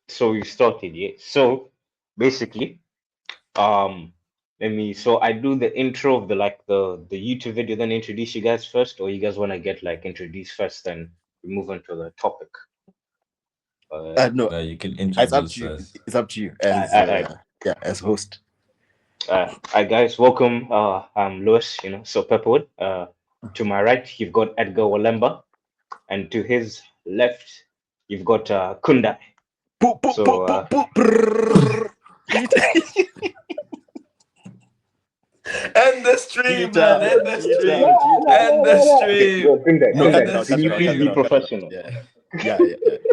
So we started, yeah. So basically, um, so I do the intro of the YouTube video, then introduce you guys first, or you guys want to get like introduced first, then we move on to the topic. No, No, you can it's up introduce to you. us. It's up to you I, as I, as host. Hi guys, welcome. I'm Lewis, so Pepperwood. To my right, you've got Edgar Walemba, and to his left, you've got Kundai. Boop, boop, So boop, boop, boop, brrrr. End the stream, man. End the stream. End the okay, stream. yo, Kundai, No, cut End that the Kundai, out, can cut that you out, cut please that be stream. out, cut that out. professional?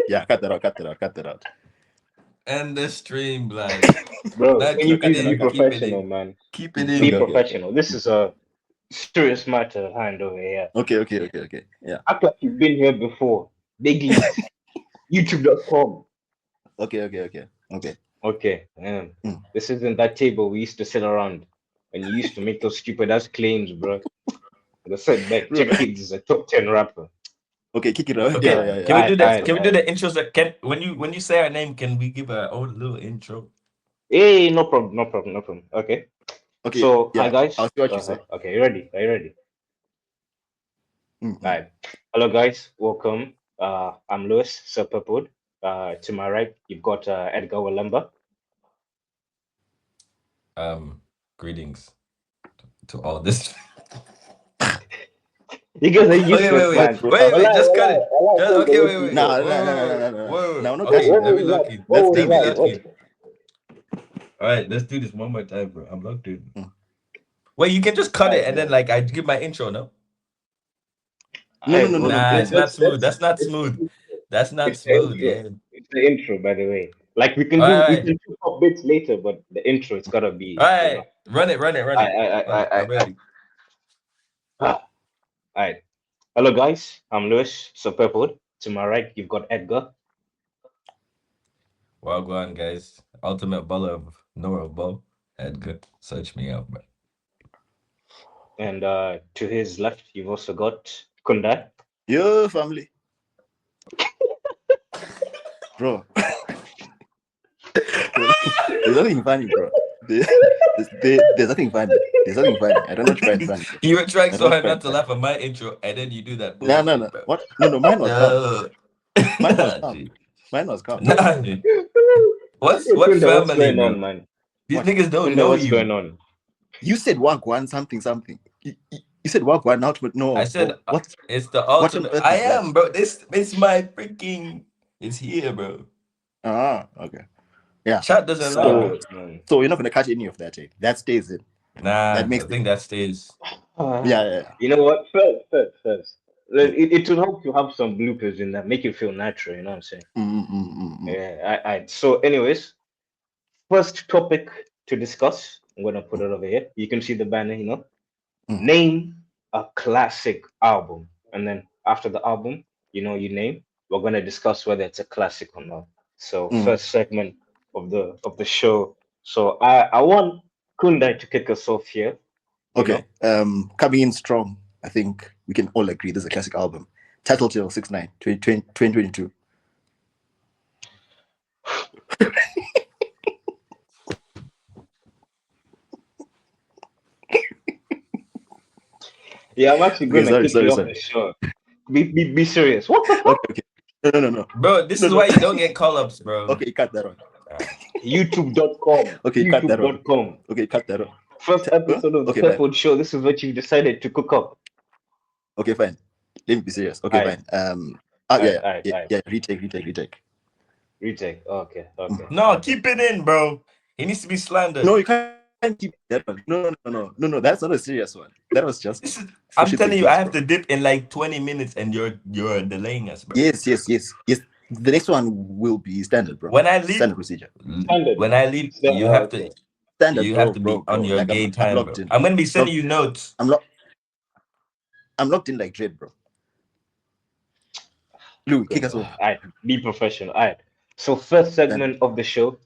Yeah. Cut that out, cut that out, cut that out. End the stream, blood. Bro, Now can you keep it please be in. Keep it professional, in. man? Keep it Be in. Okay. professional. This is a serious matter at hand over here. Okay. Yeah. Act like you've been here before. Big leagues. YouTube.com. Okay. Okay. Mm. This isn't that table we used to sit around and you used to make those stupid ass claims, bro. They said that Bro. Chick Kids is a top 10 rapper. Okay, kick it out. Okay, Yeah. can we do that? Can we do I, the intros? That can when you say our name, can we give our own little intro? hey, no problem. Okay. Okay, So, hi yeah. guys. I'll see what you say. Okay, you ready? Are you ready? All Mm. right. Hello, guys. Welcome. I'm Lewis Pepperwood. To my right, you've got Edgar Walemba. Greetings to all this. You guys are Okay, useless, man. wait, just cut it. Okay, wait. No. Whoa. Now, no Okay, catching. let me lock in. Let's Let leave me it. lock in. All right, let's do this one more time, bro. I'm locked in. Mm. Wait, you can just cut it Right, and then like I give my intro, no? No. Nah, it's not smooth. That's not smooth. That's not It's the smooth, intro. man. It's the intro, by the way. Like All we right, can do pop bits later, but the intro it's gotta all be, right. Run it. I'm I ready. all right. Hello guys, I'm Lewis Pepperwood. To my right, you've got Edgar. Well, go on, guys. Ultimate baller of Nora Ball. Edgar, search me out, man. And to his left, you've also got Kundai. Yo, family. Bro. There's nothing funny, bro. There's nothing funny. There's nothing funny. I don't know what you find funny. You were trying I so don't hard find not to funny. laugh at my intro, and then you do that No. bullshit, bro. What? No. Mine was calm. No. Mine was Nah, calm. G. Mine was calm. Nah, G. Hey, What Kundai, what's family, going bro? on, man? These What? niggas don't Kundai, know what's going you. on? You said Wagwan something. You said Wagwan out, but I no. said What? it's the What on ultimate. earth I is that? am, bro. This it's my freaking. It's here, bro. Okay. Yeah. Chat doesn't lie, So, bro. you're not gonna catch any of that, eh? That stays in. That Nah, makes I it. think that stays. Yeah. You know what? First. It will help to have some bloopers in that, make it feel natural. You know what I'm saying? Mm. Yeah. So, anyways, first topic to discuss. I'm gonna put it over here. You can see the banner. Mm. Name a classic album, and then after the album, you name. We're gonna discuss whether it's a classic or not. So, Mm. first segment of the show. So, I want Kundai to kick us off here. Okay. Coming in strong. I think we can all agree this is a classic album. Title Till 6ix9ine, 2022. Yeah, I'm actually Okay, gonna kick you off sorry. the show. Be serious. What the fuck? Okay. No. Bro, this is why you don't get call-ups, bro. Okay, cut that one. YouTube.com. Okay, cut that one. YouTube.com. Okay, cut that one. First episode of the Okay, fine. Pepperwood Show. This is what you decided to cook up. Okay, fine. Let me be serious. Okay, Alright. fine. Alright. Yeah. Retake. Retake. Okay. No, keep it in, bro. He needs to be slandered. No, you can't keep that one. No. That's not a serious one. That was just. This is, for I'm shits telling and you, I gigs, have bro. to dip in like 20 minutes, and you're delaying us, bro. Yes. The next one will be standard, bro. When I leave, Standard procedure. Standard. when I leave, So, you have to Standard, you bro, have to be on your Like, gay I'm time, locked bro. in. I'm gonna be sending you notes. I'm locked in like Dread, bro. Louis, kick us off. Alright. Be professional. Alright. So first segment of the show.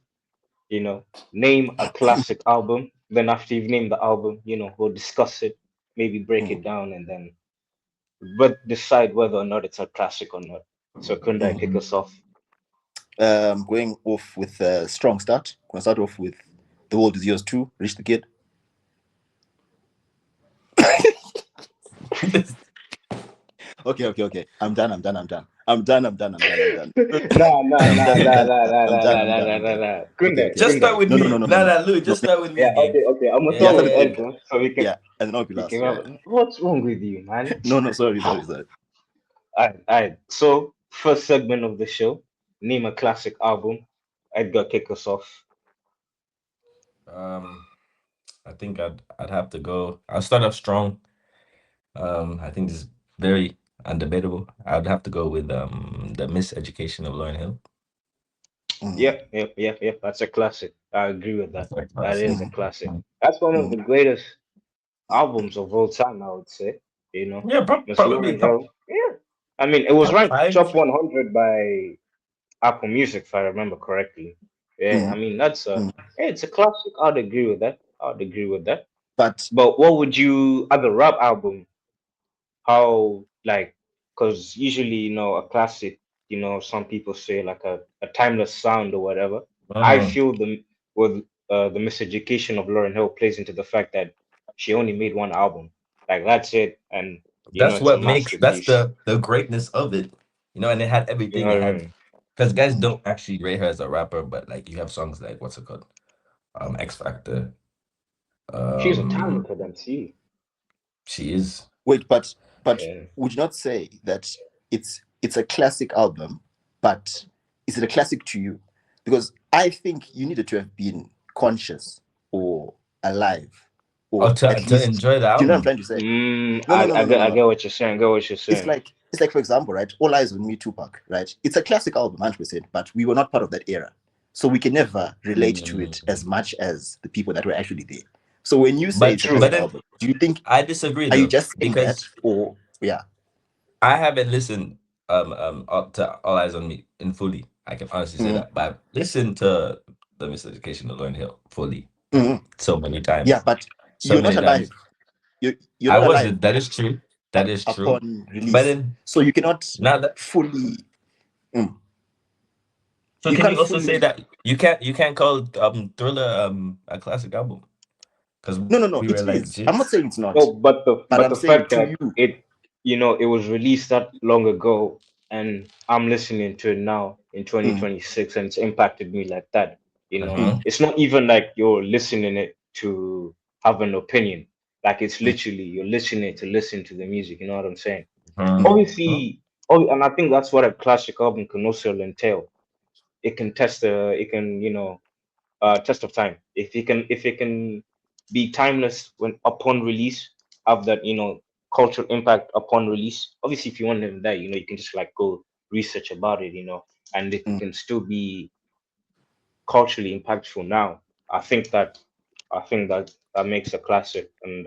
Name a classic album. Then after you've named the album, we'll discuss it, maybe break it down, and then but decide whether or not it's a classic or not. So Kundai, kick us off. Going off with a strong start. Gonna start off with The World Is Yours Too, Rich the Kid. Okay. I'm done. Nah, nah, I'm nah, done. nah, nah, nah, I'm nah, done. nah, nah, nah, nah, nah. Okay. Just start with No, no, me. no, no, no, Nah, no. nah, Lou, No, just start with me Yeah, again. okay. I'm gonna yeah, start start with with me. Edgar so we can Yeah, and then I'll be last. kick him Yeah. out. What's wrong with you, man? No, sorry. Alright. So first segment of the show, name a classic album. Edgar, kick us off. Um, I think I'd have to go. I'll start off strong. I think this is very undebatable. I'd have to go with the Miseducation of Lauryn Hill. Mm, Yep. That's a classic. I agree with that. That's my That classic. is a mm, classic. That's one of mm, the greatest albums of all time, I would say. You know, Yeah, Miss probably Lauryn Hill. Yeah. I mean, it was top ranked five. top 100 by Apple Music, if I remember correctly. Yeah, I mm, mean that's a mm. yeah, it's a classic. I'd agree with that. I'd agree with that. But But what would you other rap album? How like because usually a classic, some people say like a timeless sound or whatever. I Uh, feel with the miseducation of Lauryn Hill plays into the fact that she only made one album. Like that's it, and that's it's a what makes that's masterpiece. the greatness of it. And it had You know everything. what It I had mean? because guys mm, don't actually rate her as a rapper, but like you have songs like what's it called? X Factor. She's a Um, talented MC. she is. wait, but Yeah. would you not say that it's a classic album, but is it a classic to you? Because I think you needed to have been conscious or alive, Oh, or at to least, enjoy the do you know what I'm album. trying to say? Mm, No, I, no, no, I no, no, get no, I no. get what you're saying. I get what you're It's saying. like for example, right? All Eyes on Me, Tupac, right? It's a classic album, 100%, but we were not part of that era, so we can never relate to it as Mm. much as the people that were actually there. So when you say But it's a True. but classic then album, do you think, I disagree are you though just saying that, because or yeah? I haven't listened to All Eyes on Me in fully. I can honestly say Mhm, that. But I've listened to the Miseducation of Lauryn Hill fully, like mhm. so many Yeah, times. but So you're not many alive. times. You're I not alive wasn't. That is true. That is true. upon But release, then so you cannot now that fully. Mm, so you can can't you also say fully. that you can't call Thriller a classic album? Because No. we were It like, is. I'm not geez. saying it's not, No, but the but but I'm the saying fact to that you. it was released that long ago, and I'm listening to it now in Mm, 2026, and it's impacted me like that. mm, Uh-huh. It's not even like you're listening it to have an opinion. Like it's mm, literally you're listening to listen to the music. You know what I'm saying? Uh-huh. mm, Obviously, and I think that's what a classic album can also entail. It can it can test of time. If it can be timeless when upon release, have that cultural impact upon release. Obviously, if you want to that, you can just like go research about it, and if it mm. can still be culturally impactful now, I think that that makes a classic. And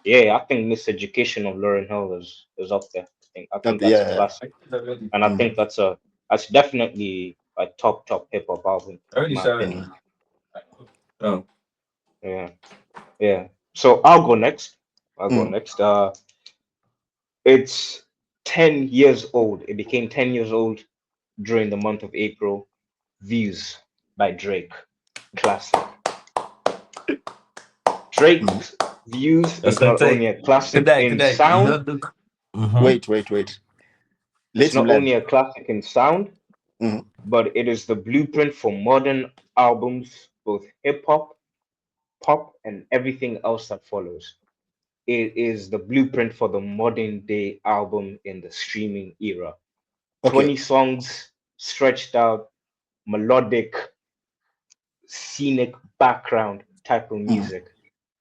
yeah, I think Miseducation of Lauryn Hill is up there. I think that's a Yeah. classic, and I Mm, think that's definitely a top hip hop album, in my 37. opinion. mm, Oh. Yeah. Yeah. So I'll go next. I'll go mm. next. It's 10 years old. It became 10 years old during the month of April. Views by Drake. Classic. Mm. Drake's Views That's is what I not say. only a classic Good in day. You sound, don't do. Mm-hmm. Wait. it's Let him not land. only a classic in sound, Mm. but it is the blueprint for modern albums, both hip hop, pop, and everything else that follows. It is the blueprint for the modern day album in the streaming era. Okay. 20 songs stretched out, melodic, scenic background type of Mm, music.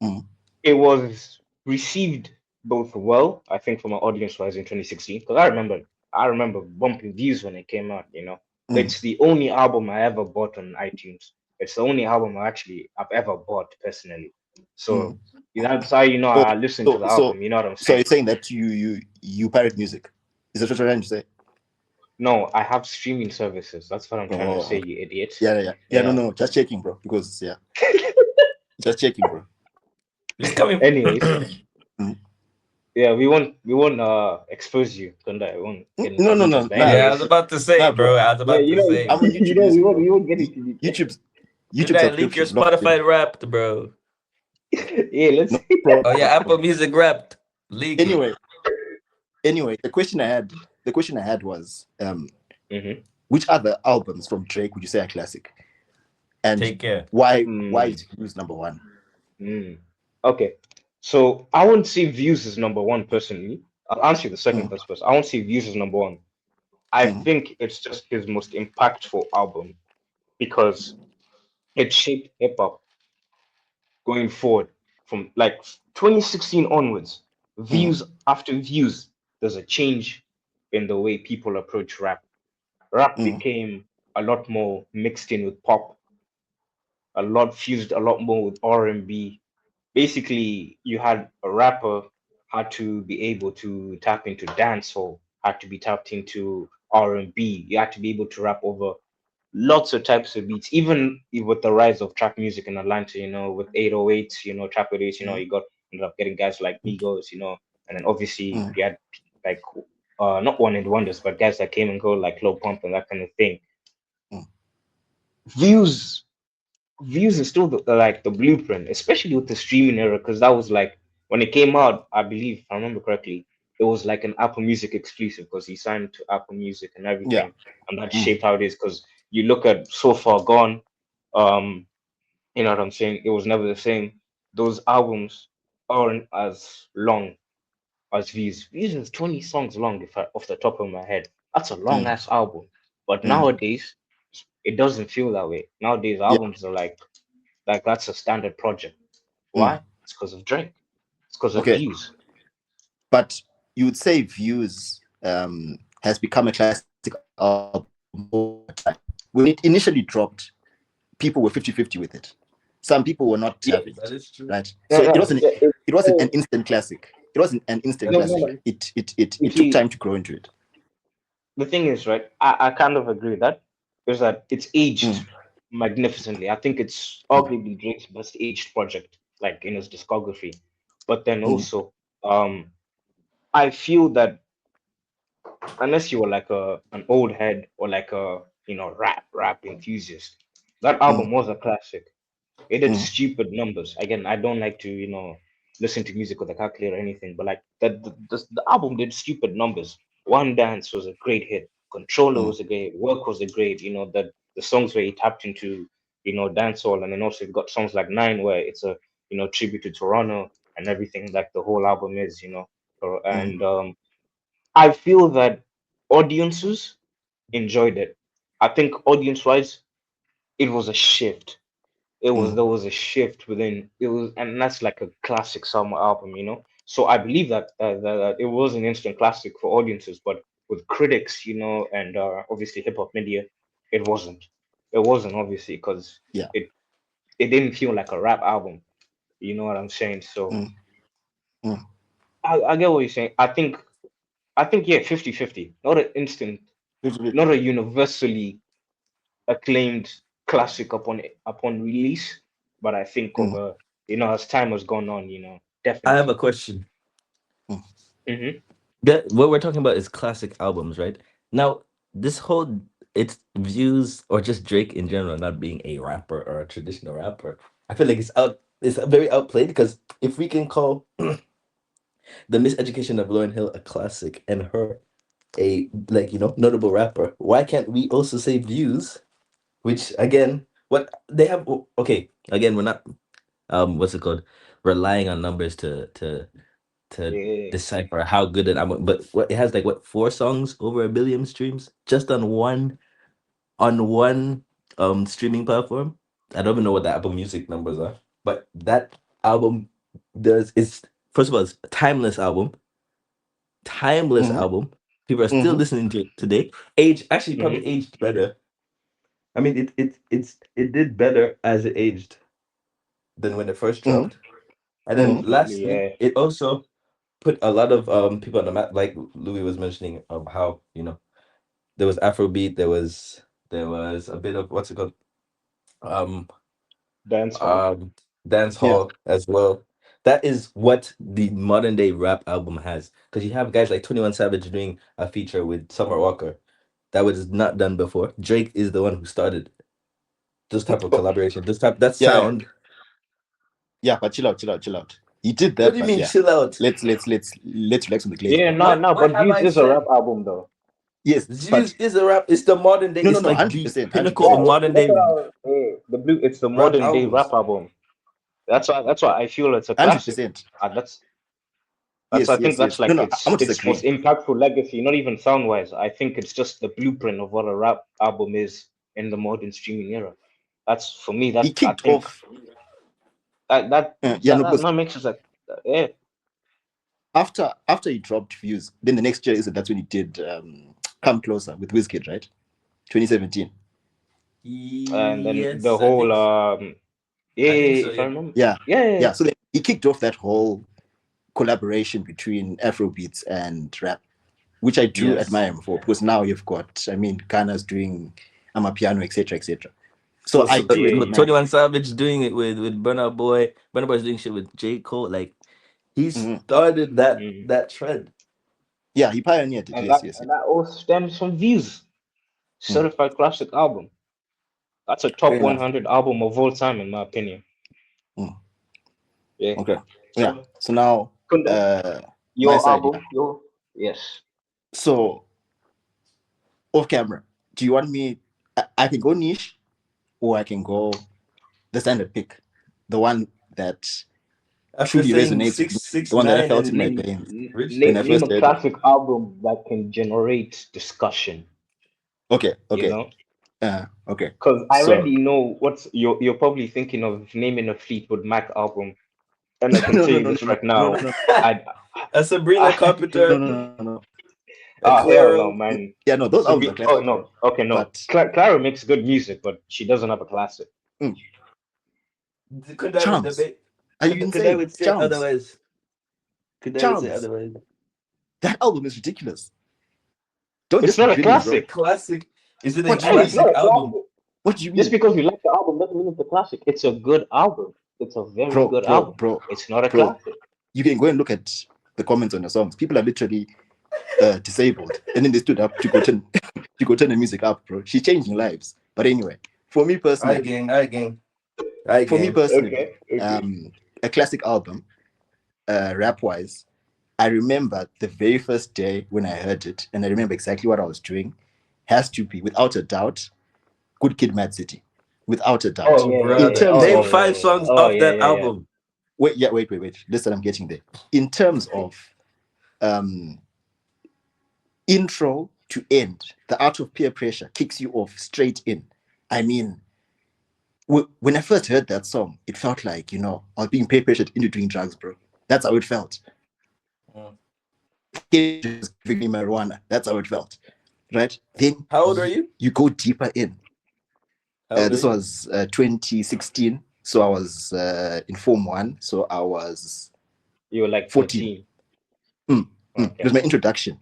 mm, It was received both well, I think, from an audience wise in 2016, because I remember bumping views when it came out. mm, It's the only album I ever bought on iTunes. It's the only album I've ever bought personally. mm. So that's how Oh, I listened to so the so album, you know what I'm so saying? you're saying that you pirate music? Is that what you're trying to say? No, I have streaming services. That's what I'm trying to Oh, say, okay. you idiot. Yeah. Yeah. No. Just checking, bro. Because yeah, just checking, bro. It's coming. Anyways, Mm, Yeah, we won't expose you, Kunda. We won't get into No, no, details. no, But nah, Yeah, I was anyways, about to say, nah, bro. bro. I was yeah, about to say, I'm on you YouTube know, Music, we bro. won't get into details. YouTube Kundai, link your subscription, no Spotify Wrapped, bro. Yeah, let's. no problem. Oh yeah, Apple Music Wrapped. Leak it. Anyway, the question I had was, Hmm. which other albums from Drake would you say are classic, and Take care. why Mm, is Views number one? mm. Okay, so I wouldn't say Views as number one personally. I'll answer the second Mm, first. First, I won't say Views as number one. I mm, think it's just his most impactful album because it shaped hip hop going forward from like 2016 onwards. mm, Views after views, there's a change in the way people approach rap. Rap mm, became a lot more mixed in with pop, a lot fused a lot more with R&B. Basically, you had a rapper had to be able to tap into dancehall, had to be tapped into R&B. You had to be able to rap over lots of types of beats, even with the rise of trap music in Atlanta, with 808s, trap with it, mm, you got ended up getting guys like Migos, and then obviously mm, you had like not one hit wonders, but guys that came and go like Low Pump and that kind of thing. mm. Views Views is still like the blueprint, especially with the streaming era, because that was like when it came out, I believe, if I remember correctly, it was like an Apple Music exclusive because he signed to Apple Music and Yeah. everything, and that Mm, shaped how it is. Because you look at So Far Gone, um, you know what I'm saying? It was never the same. Those albums aren't as long as Views. Views is 20 songs long, if off the top of my head. That's a long mm, ass album. But mm. nowadays, it doesn't feel that way. Nowadays, Yeah. albums are like that's a standard project. Mm. Why? It's because of Drake. It's because of Okay, views. but you would say Views has become a classic album over time. When it initially dropped, people were 50-50 with it. Some people were not having Yeah, it, That is right? true. So no, no, it wasn't an instant classic. It wasn't an instant That no, is no, classic. no. true. You It took see, time to grow into it. the thing is, right? I kind of agree with that is that it's aged Mm, magnificently. I think it's mm, arguably Drake's best aged project, like in his discography. But then mm, also, I feel that unless you were like an old head or like a rap enthusiast, that mm, album was a classic. It did mm, stupid numbers. Again, I don't like to, listen to music with a calculator or anything, but like that, the album did stupid numbers. One Dance was a great hit. Controller mm, was a great. Work was a great. The songs where he tapped into, dancehall, and then also you've got songs like Nine where it's a, tribute to Toronto and everything. Like the whole album is, mm, and I feel that audiences enjoyed it. I think audience-wise, it was a shift. mm, There was a shift within it was, and that's like a classic summer album. So I believe that it was an instant classic for audiences, but with critics, and obviously hip hop media, it wasn't. It wasn't obviously because yeah. it it didn't feel like a rap album. You know what I'm saying? So Mm, mm. I get what you're saying. I think yeah, 50-50. Not an instant, not 50-50. a universally acclaimed classic upon release, but I think Mm, over as time has gone on, I have a definitely. question. mm, Hmm. What we're talking about is classic albums, right? Now, this whole it's views or just Drake in general not being a rapper or a traditional rapper. I feel like it's very outplayed because if we can call The Miseducation of Lauryn Hill a classic and her a notable rapper, why can't we also say views, which again what they have okay, again we're not what's it called? Relying on numbers to Yeah, decipher how good an album. But what it has like what 4 songs over 1 billion streams just on one streaming platform. I don't even know what the Apple Music numbers are, but that album does is first of all it's a timeless mm, album. People are still mm, listening to it today. Age actually probably hmm, aged better. I mean it did better as it aged than when it first mm, dropped. And then mm, definitely, lastly, yeah. it also put a lot of people on the map, like Louis was mentioning of how there was Afrobeat, there was a bit of what's it called, um, Dance hall. um, dance yeah. hall as well. that is what the modern day rap album has. Because you have guys like 21 Savage doing a feature with Summer Walker. That was not done before. Drake is the one who started this type of collaboration. This type that Yeah, yeah, sound. yeah. But chill out. He did What that, do you but mean yeah. chill out? Let's relax on the glaze, Yeah, bro. no, no, What but have Views I is a rap said? album though. Yes, but Zeus is a rap. It's the modern day. It's no, like hundred the percent, hundred pinnacle of Yeah, percent, modern that's day what the blue. It's the rap modern day rap albums. album. That's why I feel it's a hundred classic. percent. That's Yes, I think yes, that's yes. No, like no, I'm not its most disagreeing. impactful legacy. Not even sound wise. I think it's just the blueprint of what a rap album is in the modern streaming era. That's for me. He That I kicked think off. Yeah, no, because that makes us like yeah. after he dropped Views, then the next year is that's when he did Come Closer with Wizkid, right? 2017. And then the Yes, I whole think. yeah, I think so. if I Yeah. remember, Yeah, yeah, yeah, yeah. yeah. So then he kicked off that whole collaboration between Afrobeats and rap, which I do Yes. admire him for, because now you've got, I mean, Ghana's doing Amapiano, etc., etc. So I Also, do Yeah, with yeah. recognize. 21 Savage doing it with Burna Boy. Burna Boy's doing shit with J. Cole. Like he Mhm. started that Mm. that trend. Yeah, he pioneered it. And Yes, yes, yes. that all stems from Views, Mm. certified classic album. That's a Fair top enough. 100 album of all time, in my opinion. Mm. Yeah. Okay. Yeah. So, So now, Kunda, my your side. Yeah. album, your yes. So off camera, do you want me? I can go niche, or I can go the standard pick, the one that After truly saying resonates with six me, six the one that I nine felt and in my being veins rich. when I Name first a heard it. classic album that can generate discussion. Okay, You okay, know, okay. because I So already know what's you're probably thinking of naming a Fleetwood Mac album, and I can no, tell no, you no, this no, right no, no, now. no, I, A Sabrina I Carpenter, no. a hell no, Clairo. man. Yeah, no, those So albums are be oh classics, bro. no, okay, no. But Clara makes good music, but she doesn't have a classic. mm, Kundai would Charms. debate. Are you Kundai insane? would say Charms. otherwise. Kundai would say Charms. otherwise. That album is ridiculous. Don't It's just be not a grilling me, bro. classic. Classic. Is it a What do you No, it's mean? not classic a album? classic. What do you Just mean? because you like the album doesn't mean it's a classic. It's a good album. It's a very Bro, good bro, album. bro, It's not a bro. classic. You can go and look at the comments on your songs. People are literally disabled, and then they stood up to go turn to go turn the music up, bro. She's changing lives. But anyway, for me I personally, gang, I gang, I for me gang. personally, Okay. a classic album, rap wise, I remember the very first day when I heard it, and I remember exactly what I was doing. Has to be without a doubt, Good Kid, Mad City, without a doubt. Oh Oh, yeah, In brother. terms Name of five songs Oh off yeah, that yeah, yeah. album. wait. Listen, I'm getting there. In terms of um, intro to end, the art of peer pressure kicks you off straight in. I mean, when I first heard that song, it felt like, I was being peer pressured into doing drugs, bro. That's how it felt. Mm. Just giving me marijuana. That's how it felt. Right? Then How old are you? you go deeper in. How old are This you? was 2016. So I was in Form 1. So I was You were like 14. 13. It was Okay. my introduction.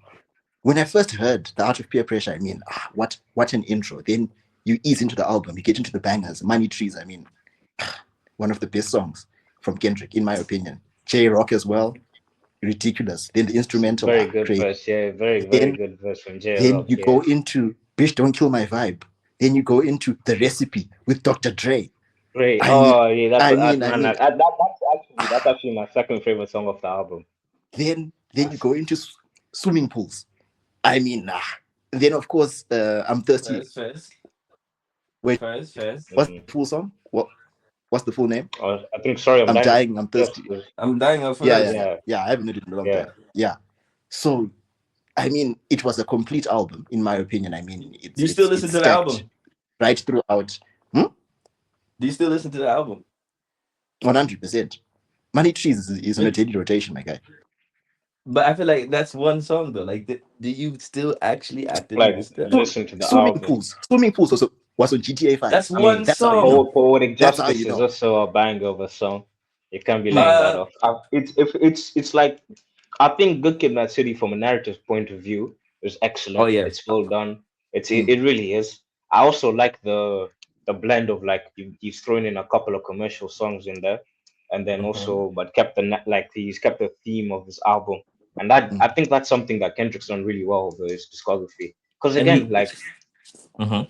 When I first heard The Art of Peer Pressure, I mean, what an intro. Then you ease into the album, you get into the bangers, Money Trees, I mean, one of the best songs from Kendrick, in my opinion. J Rock as well, ridiculous. Then the instrumental, Very good great. verse. Yeah, very Then, good verse from J then Rock. you Yeah. go into Bitch Don't Kill My Vibe. Then you go into The Recipe with Dr. Dre. Great. I mean, Oh yeah, I mean, that's actually my second favorite song of the album. then you go into swimming pools. I mean, then of course, I'm thirsty. First. Wait, First. what's the full song? What's the full name? I think sorry, I'm I'm dying. dying. I'm thirsty. I'm dying of Yeah, first. I haven't heard it in a long Yeah. time. Yeah. So, I mean, it was a complete album, in my opinion. I mean, Do you still listen to the stacked album? right throughout. Do you still listen to the album? 100%. Money Trees is on a daily rotation, my guy. But I feel like that's one song though. Like, do you still actually actively Like listen to that? listen to the album. Swimming pools also was on GTA 5. That's I mean, one that's how you song. know. Poetic That's how Justice you is know. also a banger of a song. You can't be laying that Uh, off. It's like I think Good Kid, Mad City from a narrative point of view is oh excellent. yeah. It's well done. Mm. It really is. I also like the blend of like he's thrown in a couple of commercial songs in there. and then Mhm. also but kept like he's kept the theme of his album, and that Mm. I think that's something that Kendrick's done really well with his discography. Because And again, he. like Mhm.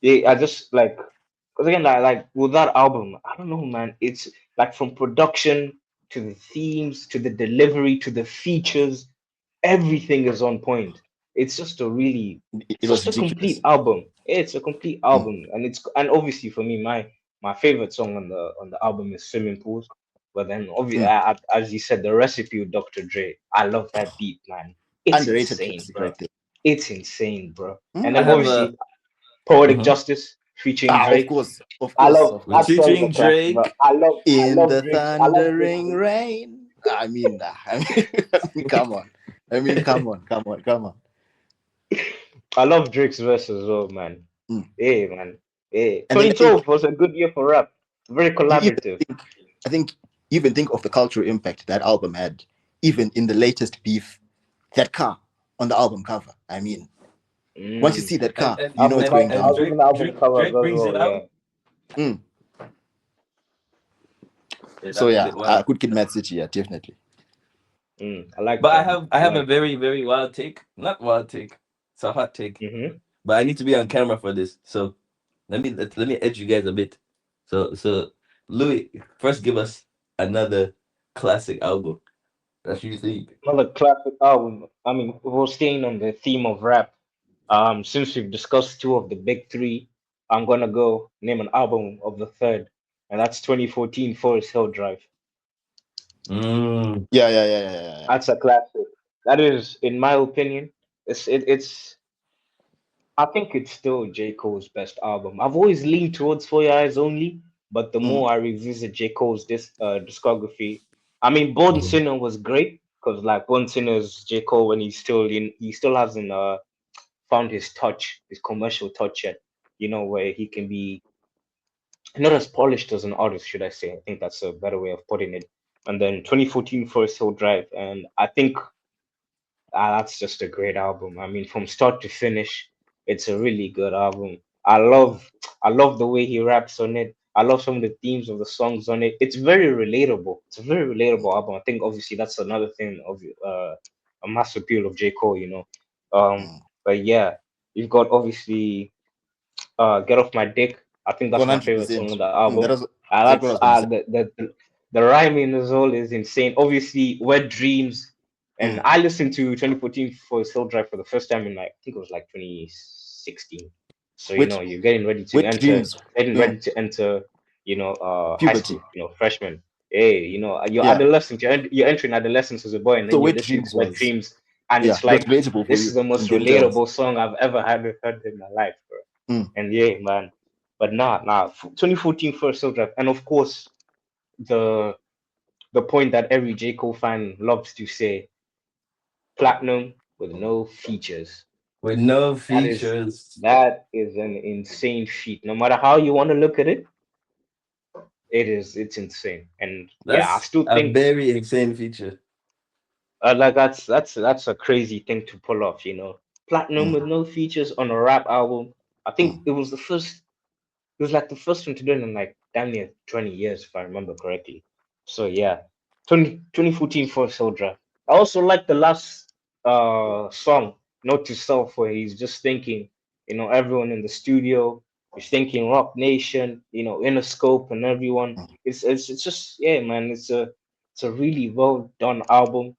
yeah, I just like because again, like with that album, I don't know, man. It's like from production to the themes to the delivery to the features, everything is on point. It's just a really, It it's was just a complete ridiculous. album. It's a complete Mm. album, and it's and obviously for me, my favorite song on the album is Swimming Pools. But then, obviously, Mm. as you said, the recipe with Dr. Dre, I love that beat, man. It's Underrated insane, classic bro. right there. It's insane, bro. And I then Mm. have a. obviously, Poetic Mhm. Justice featuring Of Drake. course, of course, of That course. song is a Featuring classic, bro. Drake. I In love the Drake's, I love Drake's. thundering rain. Come on. Come on, come on. I love Drake's verse as well, man. Mm. Hey, man. Hey, And then I think 2012 was a good year for rap. Very you even collaborative. think, I think, you even think of the cultural impact that album had, even in the latest beef, that car on the album cover. I mean, once you Mm. see that and car, and you know Album it's and going cover, and down. Drake even album Drake covers Drake as brings well, it yeah. out. Mm. Yeah, So that's a yeah, bit wild. Good Kid, Mad City, yeah, definitely. I like But I that. have I I have a like that. very wild take. Not wild take. It's a hot take. Mm-hmm. But I need to be on camera for this. So let me edge you guys a bit. So Louis, first give us another classic album that you think. Another classic album. I mean, we're staying on the theme of rap. Since we've discussed two of the big three, I'm gonna go name an album of the third, and that's 2014 Forest Hill Drive. Mm. Yeah. That's a classic. That is, in my opinion, it's I think it's still J. Cole's best album. I've always leaned towards For Your Eyes Only, but the Mm. more I revisit J. Cole's discography, I mean, Born Mhm. Sinner was great because like Born Sinner is J. Cole when he still hasn't found his touch, his commercial touch yet. You know where he can be not as polished as an artist, should I say? I think that's a better way of putting it. And then 2014 Forest Hill Drive, and I think that's just a great album. I mean, from start to finish, it's a really good album. I love the way he raps on it. I love some of the themes of the songs on it. It's very relatable. It's a very relatable album. I think obviously that's another thing of a mass appeal of J. Cole, you know. Mm. But yeah, you've got obviously Get Off My Dick. I think that's my favorite song 100%. on the That album. was exactly what I That's was going to say. the rhyming as well is insane. Obviously, Wet Dreams, and Mm. I listened to 2014 for Soul Drive for the first time in like I think it was like 2016. So you Wet, know, you're getting ready to wet enter, dreams. getting Mm. ready to enter, high Puberty. school, freshman. Hey, you're Yeah. adolescent. You're entering adolescence as a boy, and So then you're wet listening to dreams Wet was, Dreams, and yeah, it's it was like relatable for this is you the in most them terms. relatable song I've ever heard in my life, bro. Mm. And yeah, man. But nah. 2014 First Soul Drive, and of course the the point that every J Cole fan loves to say, platinum with no features. With no That is features. that is an insane feat. No matter how you want to look at it, it's insane. And yeah, I That's still a think very insane feature. like that's a crazy thing to pull off. Platinum Mm. with no features on a rap album. I think Mm. it was the first. It was like the first one to do it in like damn near 20 years, if I remember correctly. So yeah, 2014 for Soldier. I also like the last song, Note to Self, where he's just thinking, everyone in the studio, he's thinking Rock Nation, Interscope and everyone. Mm. It's just yeah, man, it's a really well done album.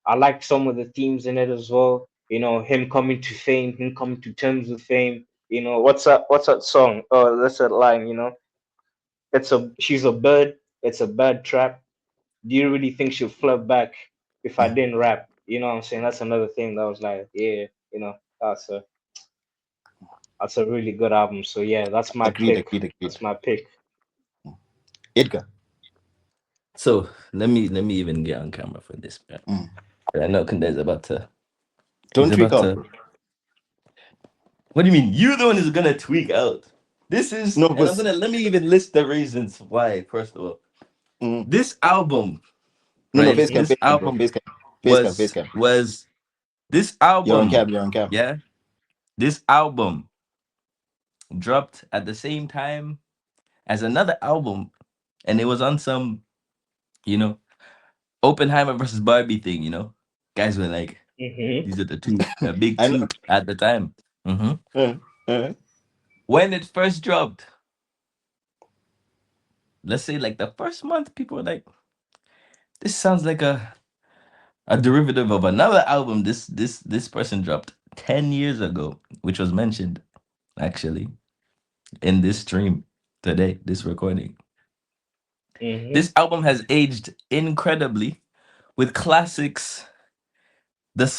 I like some of the themes in it as well. Him coming to fame, him coming to terms with fame. What's that song? Oh, that's that line, she's a bird, it's a bad trap. Do you really think she'll float back if I Mm. didn't rap? You know what I'm saying? That's another thing that was like, yeah, that's a that's a really good album. So yeah, that's my Agreed, pick. agreed, agreed. That's my pick. Edgar. So let me even get on camera for this, man. Mm. I know Kundai's about to. He's Don't tweak about out, to. bro. What do you mean? You're the one who's gonna tweak out. This is, No, and I'm because gonna let me even list the reasons why. First of all, mm. this album, No, right? Hmm. face This cam, bro. album Face was cam. was this You're on album, cam, you're on cam. yeah. This album dropped at the same time as another album, and it was on some. you know, Oppenheimer versus Barbie thing, guys were like, Mm-hmm. these are the two, the big I know. two at the time. hmm Uh, uh, When it first dropped, let's say like the first month, people were like, this sounds like a derivative of another album this person dropped 10 years ago, which was mentioned actually in this stream today, this recording. Mm-hmm. This album has aged incredibly with classics. The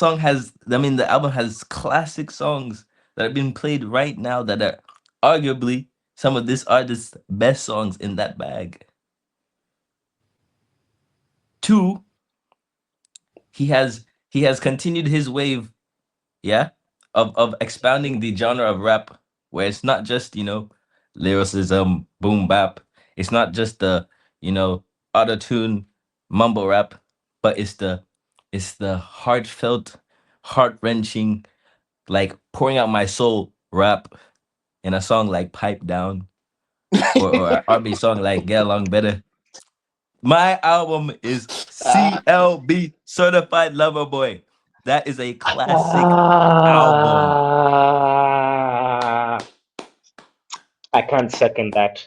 album has classic songs that are being played right now that are arguably some of this artist's best songs in that bag. Two, he has continued his wave, yeah, of expounding the genre of rap, where it's not just, lyricism, boom bap. It's not just the, you know, auto tune mumble rap, but it's the heartfelt, heart wrenching, like pouring out my soul rap in a song like Pipe Down, or an R&B song like Get Along Better. My album is ah, CLB, Certified Lover Boy. That is a classic album. Ah, I can't second that.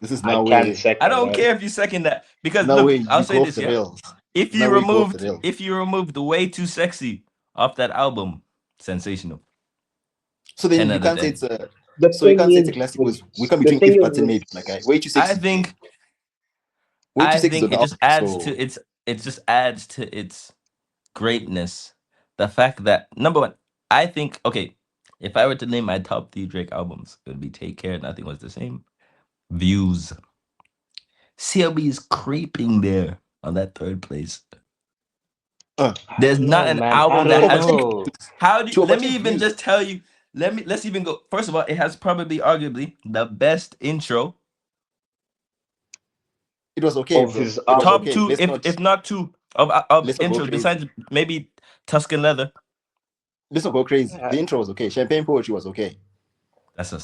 this is I now can't where I second don't that. care if you second that, because now look, where I'll you say go off this, the yeah. rails. If Now you where you go off the removed rails. if you removed Way Too Sexy off that album, sensational. So then 10 you out of can't say 10. it's a. The So you thing can't say it's a is classic with because we come the between thing if is button with maybe like way too I sexy. think Way too I sexy is think an it album. just adds to So its greatness. The fact that, number one, I think, okay, if I were to name my top three Drake albums, it would be Take Care, Nothing Was the Same, Views. CLB is creeping there on that third place. I There's don't not know, an man. I album that don't overtake has. know. views. How do you, To let me overtake even views. just tell you? Let's even go. First of all, it has probably arguably the best intro, It was okay, Of bro. his It was top album. okay. two, if not two of Let's not go intros crazy. besides maybe Tuscan Leather. Let's not go crazy. Uh, The intro was okay. Champagne poetry was okay. That's a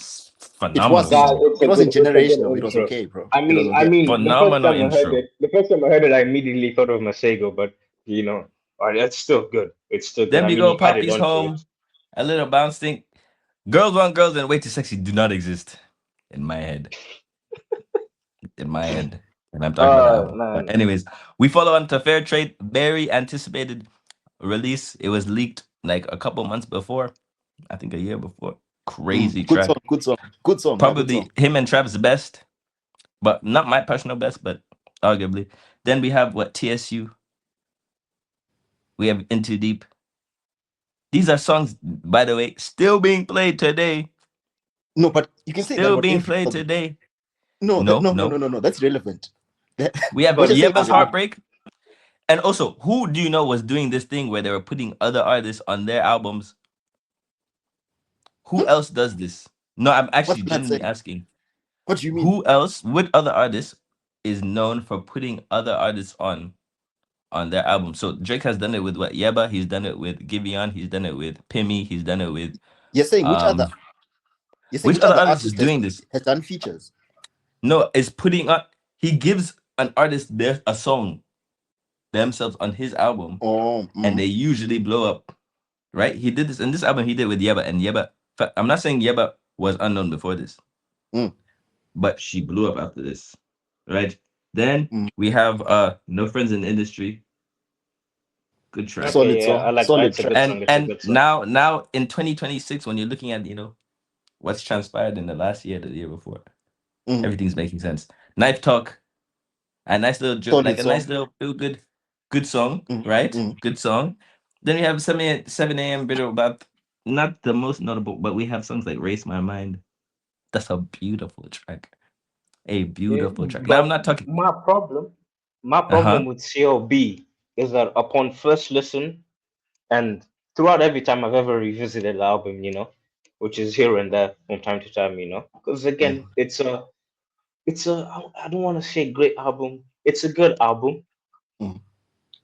It phenomenal wasn't. God, song. It wasn't it's a good generational. It was intro. okay, bro. I It was mean, I okay. mean, Phenomenal intro. the first time I heard it, I immediately thought of Masego, but that's still good. It's still good. Then I we mean, go he added Poppy's on to it. Home, a little bounce thing. Girls Want Girls and Way Too Sexy do not exist in my head. In my head. And I'm talking about the album. But Man, anyways, we follow on to Fair Trade. Very anticipated release. It was leaked like a couple months before. I think a year before. Crazy Good song. track. Good song. Good song. Yeah, good Probably song. him and Travis best, but not my personal best, but arguably. Then we have what, TSU. We have Into Deep. These are songs, by the way, still being played today. No, but you can say that Still about being every played album. today. No, No, no. no. That's relevant. That, We have we're but just saying Yeba's it's I, relevant. Heartbreak. And also, who do you know was doing this thing where they were putting other artists on their albums? Who Hmm? else does this? No, I'm What's actually the man genuinely saying? asking. What do you mean? Who else, with other artists, is known for putting other artists on their album? So Drake has done it with what, Yeba, he's done it with Giveon, he's done it with Pimmy, he's done it with You're saying which other? um You're saying which which other other artist is artist doing this? has done features? No, is putting on, he gives an artist their a song themselves on his album, Oh, and they usually blow up. Right? He did this in this album. He did with Yeba, and Yeba. I'm not saying Yeba was unknown before this, mm, but she blew up after this, right? Then mm. we have No Friends in the Industry, good track, Solid okay, yeah, song. it's Solid a good track. song. and It's a and good song. now in 2026, when you're looking at what's transpired in the last year, the year before, Mm, everything's making sense. Knife Talk, a nice little like solid a nice song. little feel good song, Mm, right? mm. Good song. Then we have 7 a.m. Bitter about, not the most notable, but we have songs like Race My Mind. That's a beautiful track. A Yeah, beautiful track. Now I'm but not talking. my Uh-huh. problem with CLB is that upon first listen and throughout every time I've ever revisited the album, which is here and there from time to time, because Mm, again, I don't want to say great album. It's a good album, mm,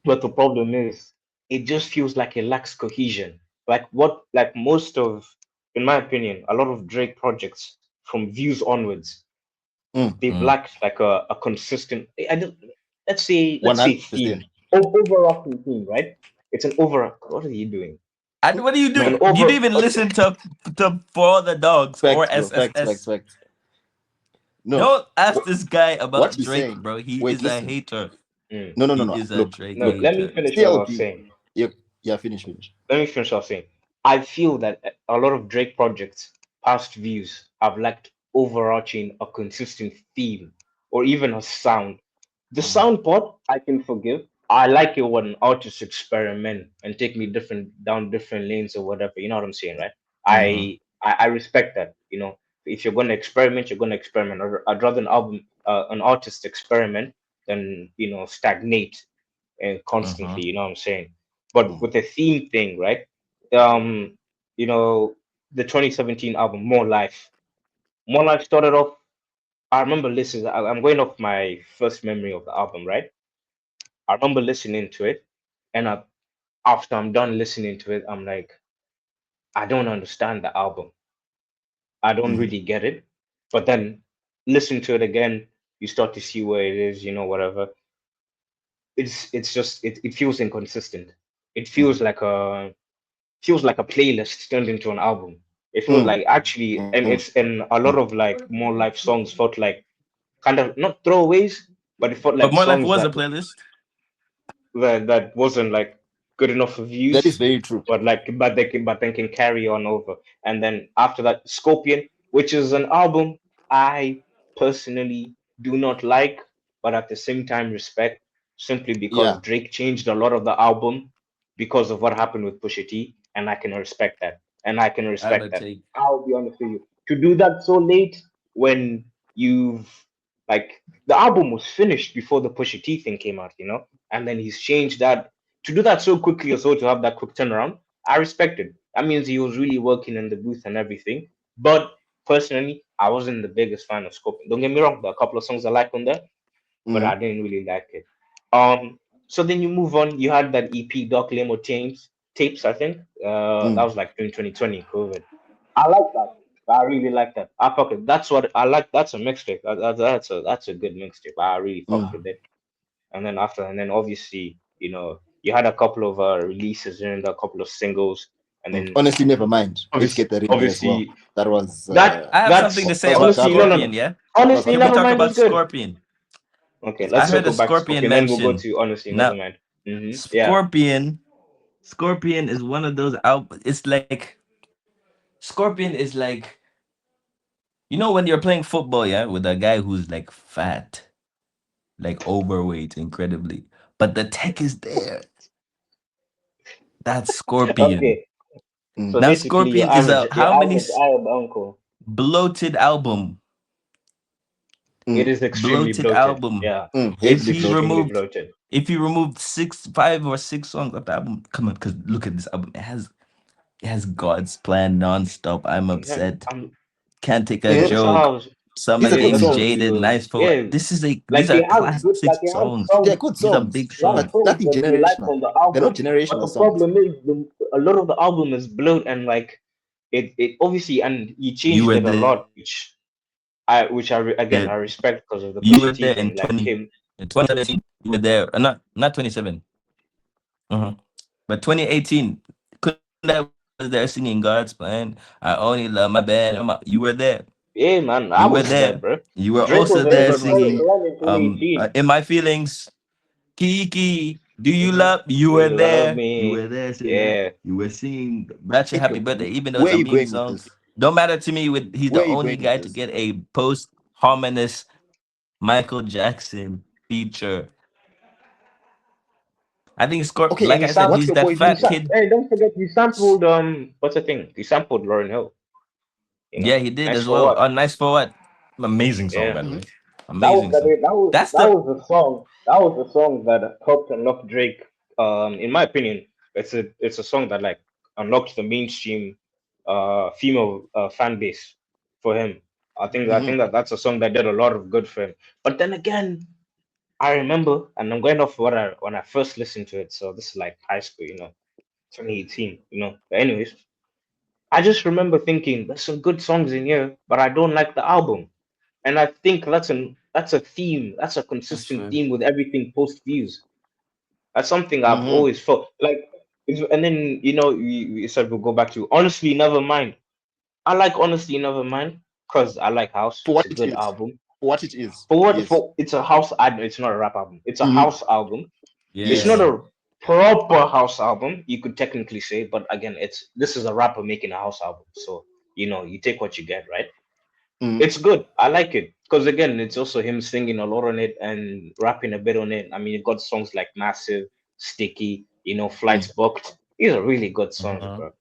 but the problem is it just feels like it lacks cohesion. Like most of, in my opinion, a lot of Drake projects from Views onwards, mm. they've Mm. lacked like a consistent. I don't. let's say theme, 100%. overarching theme, right? It's an over. What are you doing? And what do you It's do? an Man, You over. didn't even listen to For All the Dogs or facts, bro. Facts, facts, SSS. facts. No, Don't ask what, this guy what about he's Drake, saying. bro. He Wait, is a listen. hater. Mm. No, no, no, He no. is a Look, Drake look. No, let me hater. finish what I was CLB. saying. Yeah, yeah. Finish, finish. Let me finish what I was saying. I feel that a lot of Drake projects, past views, have lacked overarching a consistent theme or even a sound. The Mhm, sound part I can forgive. I like it when artists experiment and take me different down different lanes or whatever. You know what I'm saying, right? mhm, I respect that. You know, if you're gonna experiment, you're gonna experiment. I'd rather an artist experiment than stagnate and constantly. mhm, You know what I'm saying? But Mm, with the theme thing, right? Um, you know, the 2017 album, More Life. More Life started off. I remember listening. I'm going off my first memory of the album, right? I remember listening to it, and after I'm done listening to it, I'm like, I don't understand the album. I don't mhm, really get it. But then listen to it again, you start to see where it is, whatever. It feels inconsistent. It mhm, feels like a playlist turned into an album. It feels mm, like actually, mm, and a lot of like more life songs felt like kind of not throwaways, but it felt But like More Life songs was a that playlist. wasn't like good enough for that is views, very true. but then can carry on over. And then after that, Scorpion, which is an album I personally do not like, but at the same time respect, simply because Yeah. Drake changed a lot of the album because of what happened with Pusha T, and I can respect that. And I can I have respect a that. take. I'll be honest with you. To do that so late when you've like the album was finished before the Pusha T thing came out, and then he's changed that to do that so quickly or so to have that quick turnaround. I respect it. That means he was really working in the booth and everything. But personally, I wasn't the biggest fan of Scorpion. Don't get me wrong, there are a couple of songs I like on there, but I Mm, didn't really like it. So then you move on. You had that EP, Dark Limo tapes. I think that mm, was like in 2020 COVID. I like that. I really like that. I fuck it. That's what I like. That's a mixtape. That's a good mixtape. I really fucked mm, with it. And then obviously, you had a couple of releases and a couple of singles, and mm. then Honestly, never mind. Let's obviously, get that in there as well. obviously That was that I have something to that's say was about that honestly that no was no Scorpion, no. yeah? that Honestly, was Can we never talk mind is about good. Scorpion? Okay, I let's heard a circle back to Scorpion Scorpion, then we'll go mention. to honestly, never Now, mind. Yeah. Scorpion is one of those albums. It's like Scorpion is like when you're playing football, yeah, with a guy who's like fat, like overweight, incredibly, but the tech is there. That's Scorpion. Okay. mm, So Now basically, Scorpion is a your how many average Arab uncle. bloated album? It mm, is extremely Bloated bloated. album. Yeah, If it's heavily he bloated. extremely removed, bloated. if he removed 5 or 6 songs of the album, come on, because look at this album. It has God's plan nonstop. I'm Yeah, upset. I'm. Can't take a Yeah, That's joke. how these are Somebody good that's named how songs. he Jaded. was. Nice for Yeah, these like are he has good, classic like he has songs. They're songs. good These are songs, big He has but songs. songs nothing that you like generational. on the They're not album, but generational the songs. problem is a lot of the album is bloat and like it obviously, and he You changed were it a there. lot, again I respect because of the You were Pusha T there thing, in like him. 2017. You were there. Not 27. But 2018, Kundai was there singing God's plan. I only love my band. You were there. Yeah, man, You I were was there, there. bro. You were Drake also was in there the first singing one in 2018. In My Feelings. Kiki, do you Mhm. love? You Do were you love there. You were me? there singing that. Yeah. You were singing Ratchet Happy Edgar, Birthday, even though it's where a are you meme going with song. this? Don't matter to me. With He's Where the are you only going with guy to this? get a post harmonious Michael Jackson feature. I think Okay, like And I said, what's he's your that point with fat this? kid. hey, don't forget he sampled what's the thing? He sampled Lauryn Hill, you know. Yeah, he did Nice as for well. what? Nice for what? Amazing song, Yeah. by the Mhm. way. Amazing That song. was That's the the song. That was the song that helped unlock Drake. In my opinion, it's a song that like unlocked the mainstream female fan base for him. I think Mhm. that's a song that did a lot of good for him. But then again, I remember, and I'm going off what I when I first listened to it. So this is like high school, 2018, But anyways, I just remember thinking there's some good songs in here, but I don't like the album. And I think that's a theme. That's a That's consistent fair. theme with everything post views. That's something I've Mm-hmm. always felt like. And then you said we'll go back to honestly, never mind. I like honestly, never mind because I like house. For It's what a it good is. album. For what it is. For what? Yes. For it's a house album. It's not a rap album. It's a Mm-hmm. house album. It's not Yes. Yeah. a proper house album. You could technically say, but again, this is a rapper making a house album. So you take what you get, right? Mm-hmm. It's good. I like it because again, it's also him singing a lot on it and rapping a bit on it. I mean, you got songs like Massive, Sticky, Flights Booked. These are really good songs, Uh-huh. bro.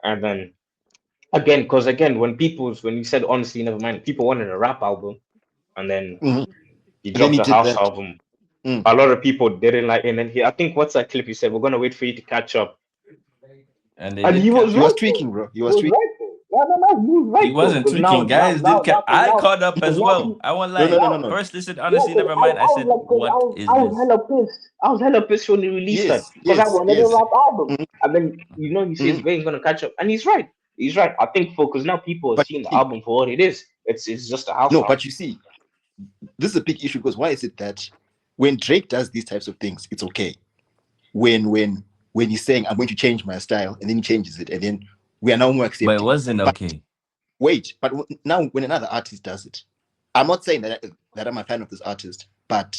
And then again, because again, when you said honestly, never mind, people wanted a rap album, and then Mm-hmm. he And then dropped he a did house that. album. Mm. A lot of people didn't like, and then I think what's that clip he said? We're gonna wait for you to catch up, And they and did he was catch He up. was right though. tweaking, bro. He He was was tweaking. right though. No, no, no, he was He right though. wasn't Because tweaking. Guys did catch. I caught up because as now well. I won't No, no, lie. no, no, yeah, no. First, listen, yeah, honestly, because never I, mind. I I was said, like, because what I is was this? hella pissed. I was hella pissed when he released that Yes, because I yes, wanted a yes. rap album. Mm-hmm. And then he says, Mm-hmm. "Going gonna catch up," and he's right. He's right. I think because now people are But seeing the you see, album for what it is. It's just a house no, album. but you see, this is a big issue because why is it that when Drake does these types of things, it's okay. When he's saying I'm going to change my style and then he changes it and then we are now more But it accepting. wasn't But okay. wait, but now when another artist does it, I'm not saying that I'm a fan of this artist, but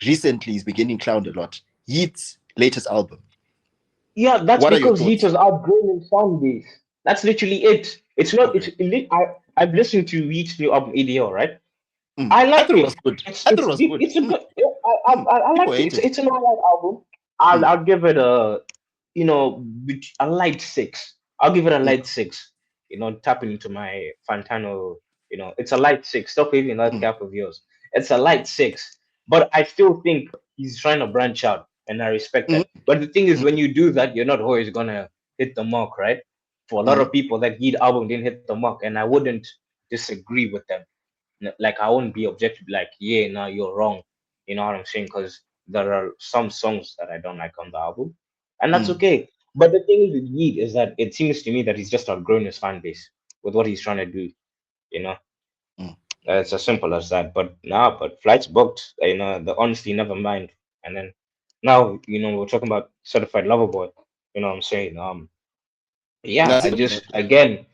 recently he's been getting clowned a lot. Yeats' latest album. Yeah, that's What are your because thoughts? Heaters outgrown in sound base. That's literally it. It's not. Okay. I've listened to Heat's new album EDL, right? Mm. I I thought like it was it. good. It's I thought it it's was good. it's a Mm. good. Mm. I People like it. It's hated it. it's an alright album. I'll Mm. I'll give it a light six. I'll give it a Mm. light six. Tapping into my Fantano. It's a light six. Stop waving that Mm. cap of yours. It's a light six. But I still think he's trying to branch out, and I respect Mm. that. But the thing is, Mm. when you do that, you're not always gonna hit the mark, right? For a lot Mm. of people, that Yeet album didn't hit the mark, and I wouldn't disagree with them. Like I wouldn't be objective, like, yeah, no, you're wrong. You know what I'm saying? Because there are some songs that I don't like on the album, and that's Mm. okay. But the thing with Yeet is that it seems to me that he's just outgrown his fan base with what he's trying to do. You know, Mm. it's as simple as that. But flights booked. The honesty, never mind. And then now, we're talking about certified lover boy. You know what I'm saying? Yeah, That's I it. just again,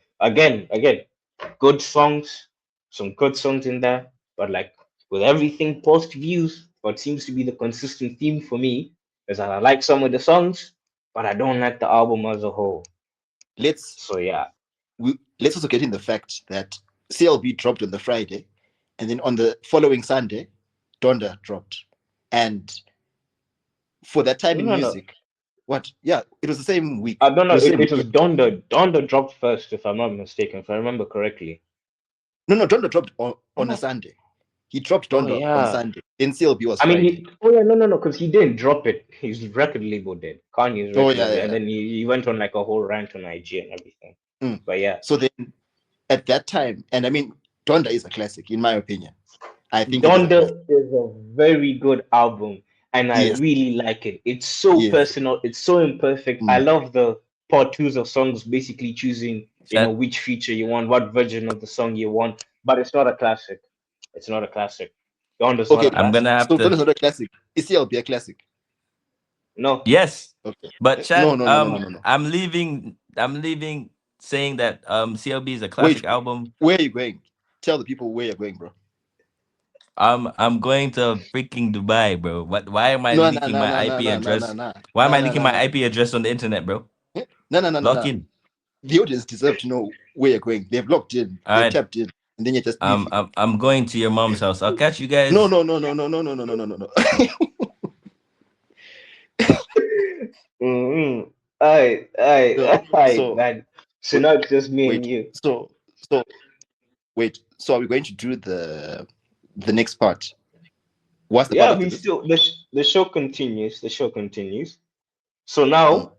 good songs, some good songs in there, but like with everything post views, what seems to be the consistent theme for me is that I like some of the songs, but I don't like the album as a whole. Let's So yeah, let's also get in the fact that CLB dropped on the Friday, and then on the following Sunday, Donda dropped. And for that time in no, no, music, what? Yeah, it was the same week. I don't It know. was the It, same it was weekend. Donda. Donda dropped first, if I'm not mistaken, if I remember correctly. No, no, Donda dropped on a Oh, Sunday. He dropped oh Donda on yeah. Sunday. Then CLB was I mean, Friday. oh yeah, no, because he didn't drop it. His record label did. Kanye's Oh record yeah, label, yeah, and yeah. then he went on like a whole rant on IG and everything. Mm. But yeah, So then at that time, and I mean, Donda is a classic in my opinion. I think it is a Donda classic. is a very good album, and I Yes, really like it. It's so yes. personal. It's so imperfect. I Mm. love the part twos of songs, basically choosing, Chat. which feature you want, what version of the song you want. But it's not a classic. It's not a classic. Donda's not Okay, a I'm gonna classic. have so to. Donda's not a classic. Is CLB a classic? No, Yes, Okay. but No, Chad, no, no, no, no, no, no. I'm leaving. I'm leaving, saying that CLB is a Wait, classic album. where are you going? Tell the people where you're going, bro. I'm going to freaking Dubai, bro. What? Why am I No, no, leaking no, my no, no, IP no, no, no, address? no, Why am no, I no, leaking no, my no, IP address on the internet, bro? no, no, no, no, Lock no. in. The audience deserve to know where you're going. They've locked in, All they've right. tapped in, and then you're just leaving. I'm going to your mom's house. I'll catch you No, guys. no, no, no, no, no, no, no, no, no, no, no. mm-hmm. All right, So man. So wait, now it's just me and wait. you. So wait. So are we going to do the next part? What's the part Yeah, after we this? still the show continues. The show continues. So Mm, now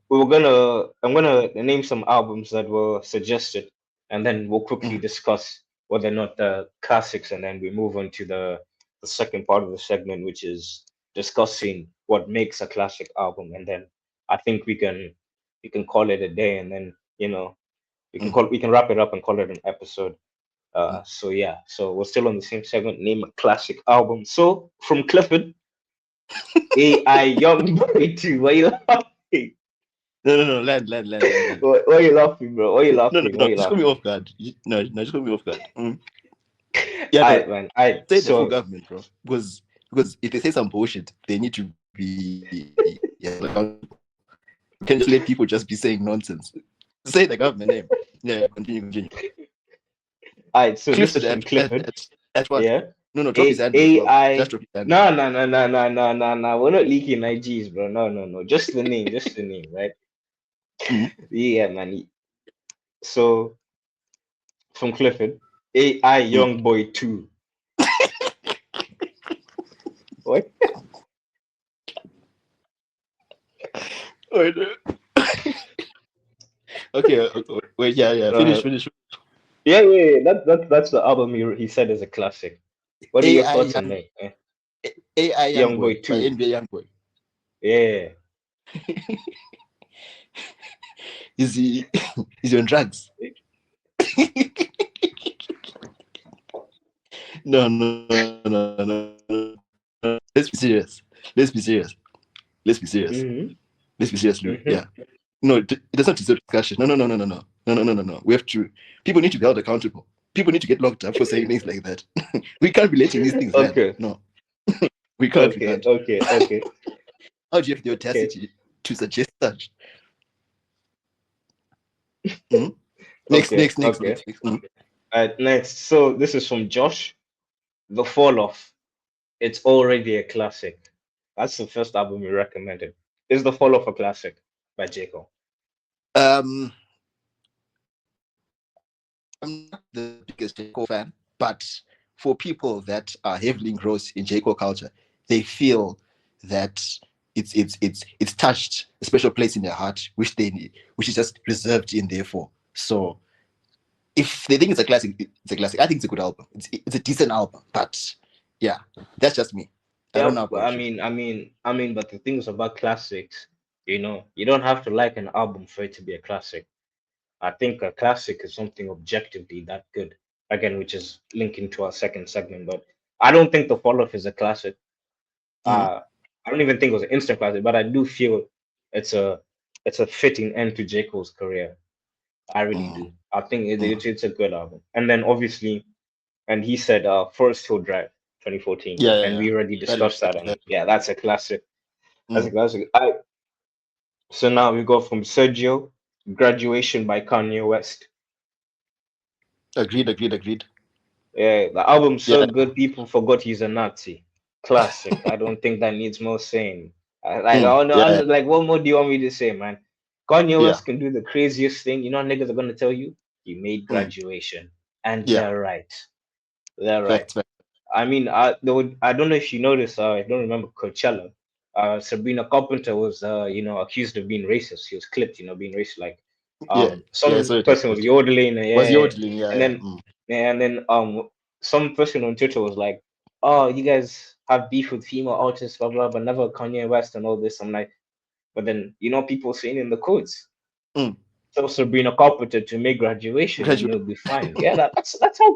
I'm gonna name some albums that were suggested, and then we'll quickly mm, discuss whether or not the classics, and then we move on to the second part of the segment, which is discussing what makes a classic album, and then I think we can call it a day, and then we mm. can wrap it up and call it an episode. So yeah, so we're still on the same segment. Name a classic album. So from Clifford, AI Young Boy 2. Why you laughing? No. Land. Why you laughing, bro? Why you laughing? Why No. you Just call me laughing? off guard. No, just call me off guard. Yeah, no. I man, I Say the full so government, bro. Because if they say some bullshit, they need to be accountable. You can't just let people just be saying nonsense. Say the government name. Yeah, continue. so Clifford this is from Clifford. at what? Yeah. No, drop his A handle as well. Just AI. drop his handle. No. We're not leaking IGs, bro. No. Just the name, right? Mm. Yeah, man. So from Clifford, AI Mm. Young Boy 2. What? Wait, okay, wait, yeah. Uh, Finish. yeah. That's the album he said is a classic. What are your AI thoughts on young that? AI young Young boy Boy by 2. NBA young boy. Yeah. Is he is he on drugs? No. Let's be serious. Let's be serious. Let's be serious. Mm-hmm. Let's be serious, Louis. Mm-hmm. Yeah. No, it does not deserve discussion. No. We have to. People need to be held accountable. People need to get locked up for saying things like that. We can't be letting these things land. Okay. No, we can't. We Okay. can't. Okay. Okay. How do you have the Okay. audacity to suggest such? Mm? Next. Okay. Okay. Next. So this is from Josh. The Fall Off. It's already a classic. That's the first album we recommended. Is The Fall Off a classic by J. Cole? Um, I'm not the biggest J. Cole fan, but for people that are heavily engrossed in J. Cole culture, they feel that it's touched a special place in their heart, which they need, which is just reserved in there for. So if they think it's a classic, it's a classic. I think it's a good album. It's a decent album, but yeah, that's just me. I don't Yeah, know but about you. but the things about classics, you don't have to like an album for it to be a classic. I think a classic is something objectively that good. Again, which is linking to our second segment, but I don't think The Fall Off is a classic. Mhm. I don't even think it was an instant classic, but I do feel it's a it's a fitting end to J. Cole's career. I really Mm, do. I think mm. it's a good album. And then obviously, and he said Forest Hill Drive 2014, and Yeah. we already That is discussed that. And that. yeah, that's a classic. That's a Mm. classic. So now we go from Sergio, Graduation by Kanye West. Agreed. Yeah, the album's so Yeah. good, people forgot he's a Nazi. Classic. I don't think that needs more saying. Mm. Yeah. Like, what more do you want me to say, man? Kanye Yeah. West can do the craziest thing. You know what niggas are gonna tell you? He made Mm. graduation, and Yeah. they're right. They're right. Facts. I mean, I don't know if you noticed. I don't remember Coachella. Sabrina Carpenter was, accused of being racist. She was clipped, being racist. Like, Yeah. I some saw it. person was yodeling, Was yeah, yodeling? and Yeah. then, some person on Twitter was like, "Oh, you guys have beef with female artists, blah blah, but never Kanye West and all this." I'm like, but then people saying in the quotes, Mm. "Tell Sabrina Carpenter to make graduation and Graduate. it'll be fine." Yeah, that's how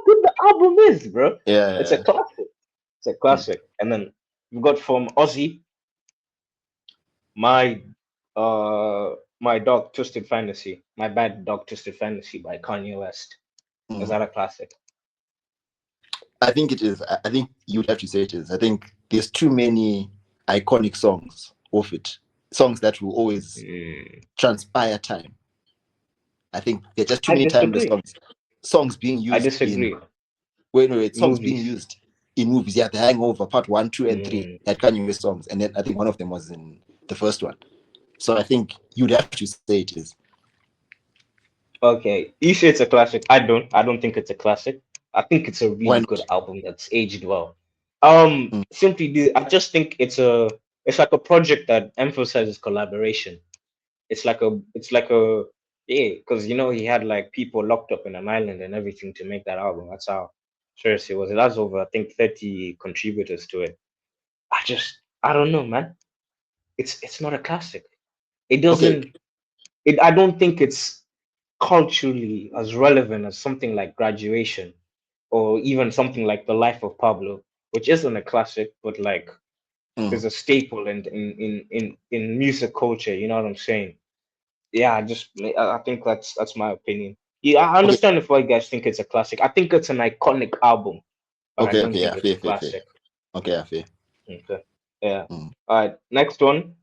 good the album is, bro. It's a Yeah. classic. It's a Mm. classic. And then we've got from Ozzy, my my dog Twisted Fantasy, my bad dog Twisted Fantasy by Kanye West. Is Mm. that a classic? I think it is. I think you'd have to say it is. I think there's too many iconic songs of it. Songs that will always Mm, transpire time. I think there are just too I many timeless disagree. songs. Songs being I used in disagree. wait, songs being Movies. used in movies. Yeah, The Hangover Part 1, 2, and 3 Mm, had Kanye West songs, and then I think one of them was in the first one. So I think you'd have to say it is. okay. You say it's a classic. I don't. I don't think it's a classic. I think it's a Why really good not? album that's aged well. Mm. Simply I just think it's like a project that emphasizes collaboration. It's like a yeah, because he had like people locked up in an island and everything to make that album. That's how serious it was. It has over, I think, 30 contributors to it. I don't know, man. It's not a classic. It Okay. doesn't. I don't think it's. culturally as relevant as something like Graduation or even something like The Life of Pablo, which isn't a classic, but like Mm. is a staple in music culture. You know what I'm saying? Yeah, I think that's my opinion. Yeah, I Okay, understand if you guys think it's a classic. I think it's an iconic album, but I okay, don't okay, think yeah, it's a fair, fair, fair. classic. Okay, yeah, fair. Okay. Yeah. Mm. All right. Next one.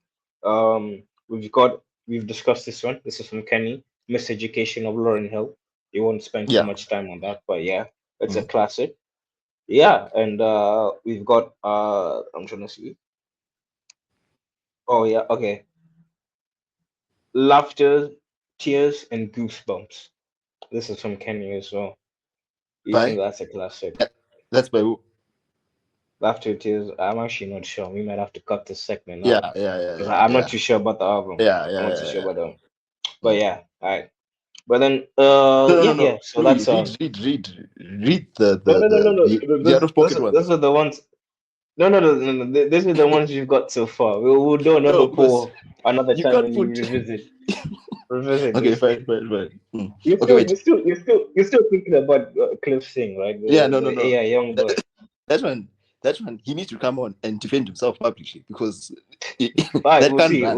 We've discussed this one. This is from Kenny. Miseducation of Lauryn Hill. You won't spend too Yeah. much time on that, but yeah, it's a Mm. classic. Yeah, and we've got I'm trying to see. Oh yeah, okay. Laughter, tears, and goosebumps. This is from Kenny as well. You think Bye. that's a classic? That's by who? Laughter, tears. I'm actually not sure. We might have to cut this segment Yeah, out yeah, yeah, because yeah, I'm not yeah, too sure about the album. yeah, I'm yeah, not too yeah, sure yeah. about them. But Mm. yeah, all right. But then, No, no, no, yeah. no. So Louis, that's read the no, no, no, no, no. the out of pocket Those ones. are the ones. No, no, no, no, no. These are the ones you've got so far. We'll do No, another because poll another you time can't when you put. revisit Okay, this fine, thing. fine, fine. Mm. Okay, wait. You're still thinking about Cliff Sing, right? Yeah, no, no, The no. AI young That, boy. that one, that one. He needs to come on and defend himself publicly because All right, that can't run.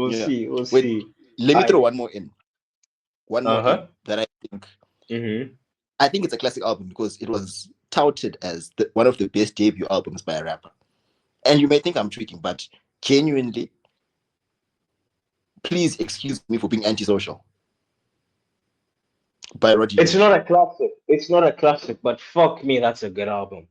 Yeah. we'll Wait. see. Let All me throw right. one more in. One more in Uh-huh. that think. Mm-hmm. I think it's a classic album because it was touted as one of the best debut albums by a rapper. And you may think I'm tweaking, but genuinely, please excuse me for being antisocial by Roddy It's Rich. not a classic. It's not a classic, but fuck me, that's a good album.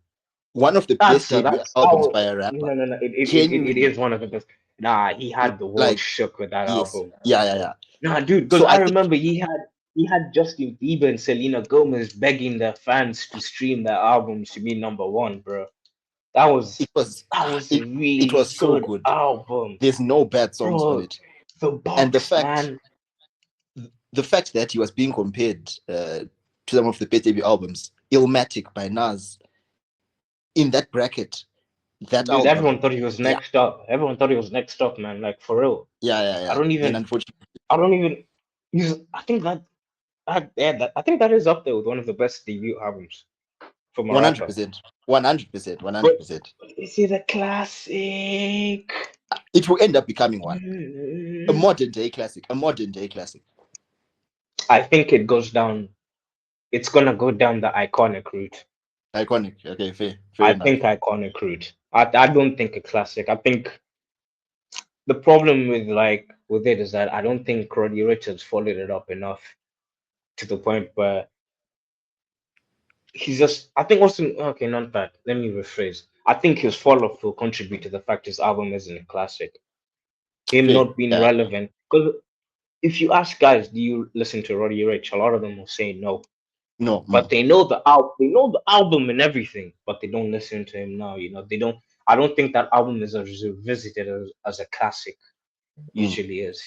One of the best debut That's albums our by a rapper. no. It Genuinely. is one of the best. Nah, he had the world Like, shook with that yes. album. Yeah, yeah, yeah. Nah, dude, because So I I think remember he had Justin Bieber and Selena Gomez begging their fans to stream their albums to be number one, bro. That it was was that was a it really was so good good. album, There's no bad songs on bro. it. The And box, man. the fact that he was being compared to some of the best debut albums, Illmatic by Nas, in that bracket, that Dude, album, everyone thought he was yeah, next up. Everyone thought he was next up, man. Like for real. yeah, yeah, I yeah. don't Then even. unfortunately, I don't even. I think I think that is up there with one of the best debut albums from a rapper. 100%, 100%, But 100%. is it a classic? It will end up becoming one. A Mm, modern day classic. A modern day classic. I think it goes down. It's gonna go down the iconic route. Iconic. Okay, fair, fair I enough. think iconic route. I don't think a classic. I think the problem with it is that I don't think Roddy Richards followed it up enough to the point where he's just. I think also okay, not that. Let me rephrase. I think his fall off will contribute to the fact his album isn't a classic. Him Fair. not being Yeah. relevant. Because if you ask guys, do you listen to Roddy Ricch? A lot of them will say no. No. But they know the album and everything, but they don't listen to him now. They don't. I don't think that album is as revisited as a classic Mm, usually is.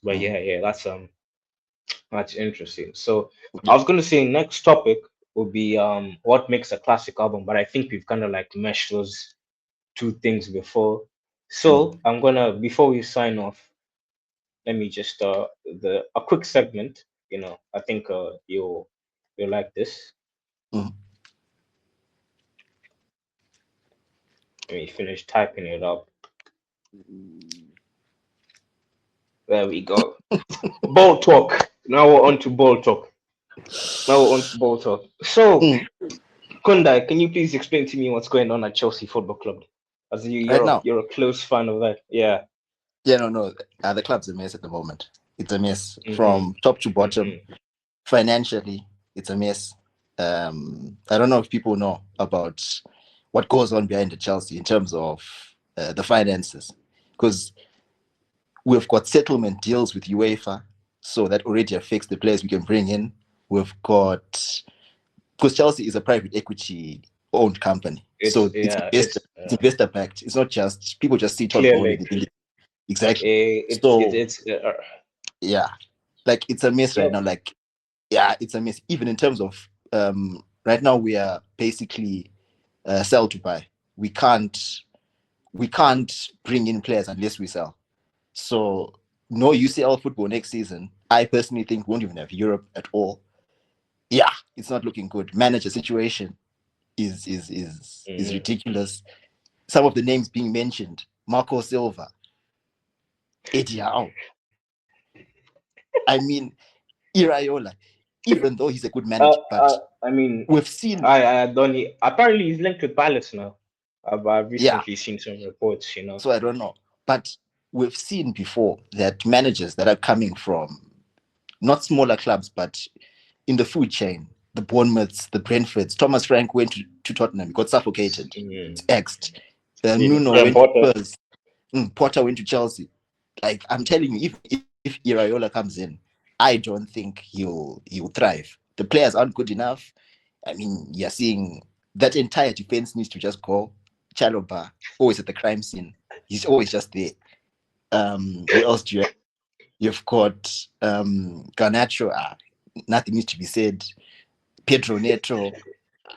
But mm, yeah, that's interesting. So I yeah. was gonna say next topic would be what makes a classic album, but I think we've kind of like meshed those two things before. Mm, So I'm gonna before we sign off, let me just the a quick segment. I think you'll like this. mm. Let me finish typing it up. There we go. Ball talk. Now we're on to ball talk. So, Mm. Kundai, can you please explain to me what's going on at Chelsea Football Club? As Right now, you're a close fan of that. Yeah. yeah, no, no. The club's a mess at the moment. It's a mess Mhm. from top to bottom. Mhm. Financially, it's a mess. I don't know if people know about what goes on behind the Chelsea in terms of the finances, because we've got settlement deals with UEFA, so that already affects the players we can bring in. We've got because Chelsea is a private equity owned company, It's so yeah. it's investor backed. It's not just people just see Todd Bowley. Clearly They think exactly. it's So it's yeah, like it's a mess yeah. right now. Like yeah, it's a mess. Even in terms of right now we are basically sell to buy. We can't we can't bring in players unless we sell. So no UCL football next season I personally think won't even have Europe at all. Yeah, it's not looking good. Manager situation is Mm. ridiculous. Some of the names being mentioned: Marco Silva, Eddie Howe. I mean, Iraola, even though he's a good Uh, manager, but uh, I mean, we've seen, I don't. Apparently, he's linked with Palace now. I've yeah. recently seen some reports. You know. So I don't know, but we've seen before that managers that are coming from not smaller clubs, but in the food chain, the Bournemouths, the Brentfords. Thomas Frank went to Tottenham, got suffocated, it's Mm. axed. Nuno Graham went to Potter. Spurs. Potter went to Chelsea. Like I'm telling you, if Iraola comes in, I don't think he'll thrive. The players aren't good enough. I mean, you're seeing that entire defense needs to just go. Chaloba, always at the crime scene. He's always just there. Who else do you have? You've got Garnacho. Nothing needs to be said. Pedro Neto.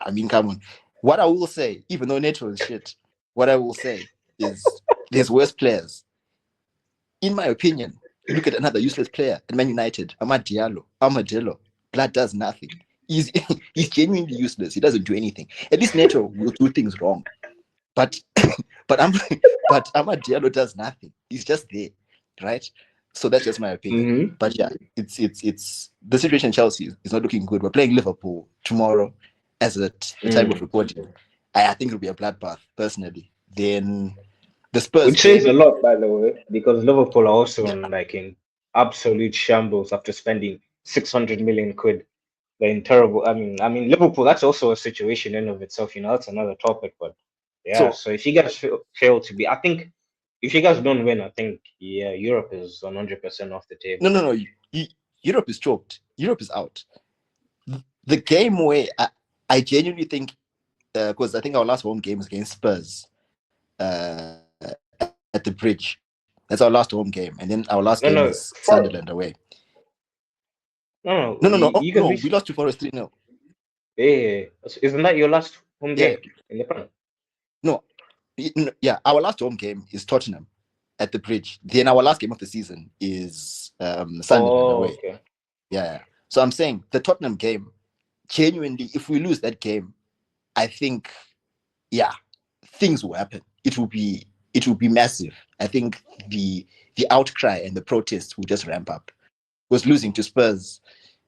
I mean, come on. What I will say, even though Neto is shit, what I will say is there's worse players. In my opinion, you look at another useless player at Man United, Amad Diallo, Armadillo. Blood does nothing. He's he's genuinely useless. He doesn't do anything. At least Neto will do things wrong. But but I'm but Amad Diallo does nothing. He's just there, right? So that's just my opinion. Mm-hmm. But yeah, it's the situation in Chelsea is not looking good. We're playing Liverpool tomorrow, as at the time of Mm. recording. I think it'll be a bloodbath, personally. Then the Spurs Which says a game. lot, by the way, because Liverpool are also in absolute shambles after spending 600 million quid. They're in terrible. I mean, Liverpool. That's also a situation in of itself. That's another topic. But yeah, So so if you guys fail to be, I think if you guys don't win, I think yeah, Europe is 100% off the no, table. no, no. Europe is choked. Europe is out. The game where I genuinely think, because I think our last home game was against Spurs at the Bridge. That's our last home game, and then our last game is No, no, Sunderland away. no, No, no, no. no, oh, You no. can We be. lost to Forest 3-0. Yeah, isn't that your last home Yeah, game in the Prem? no, yeah. Our last home game is Tottenham at the Bridge. Then our last game of the season is Sunderland Oh, away. okay. Yeah. So I'm saying the Tottenham game, genuinely, if we lose that game, I think, yeah, things will happen. It will be massive. I think the outcry and the protests will just ramp up. Because losing to Spurs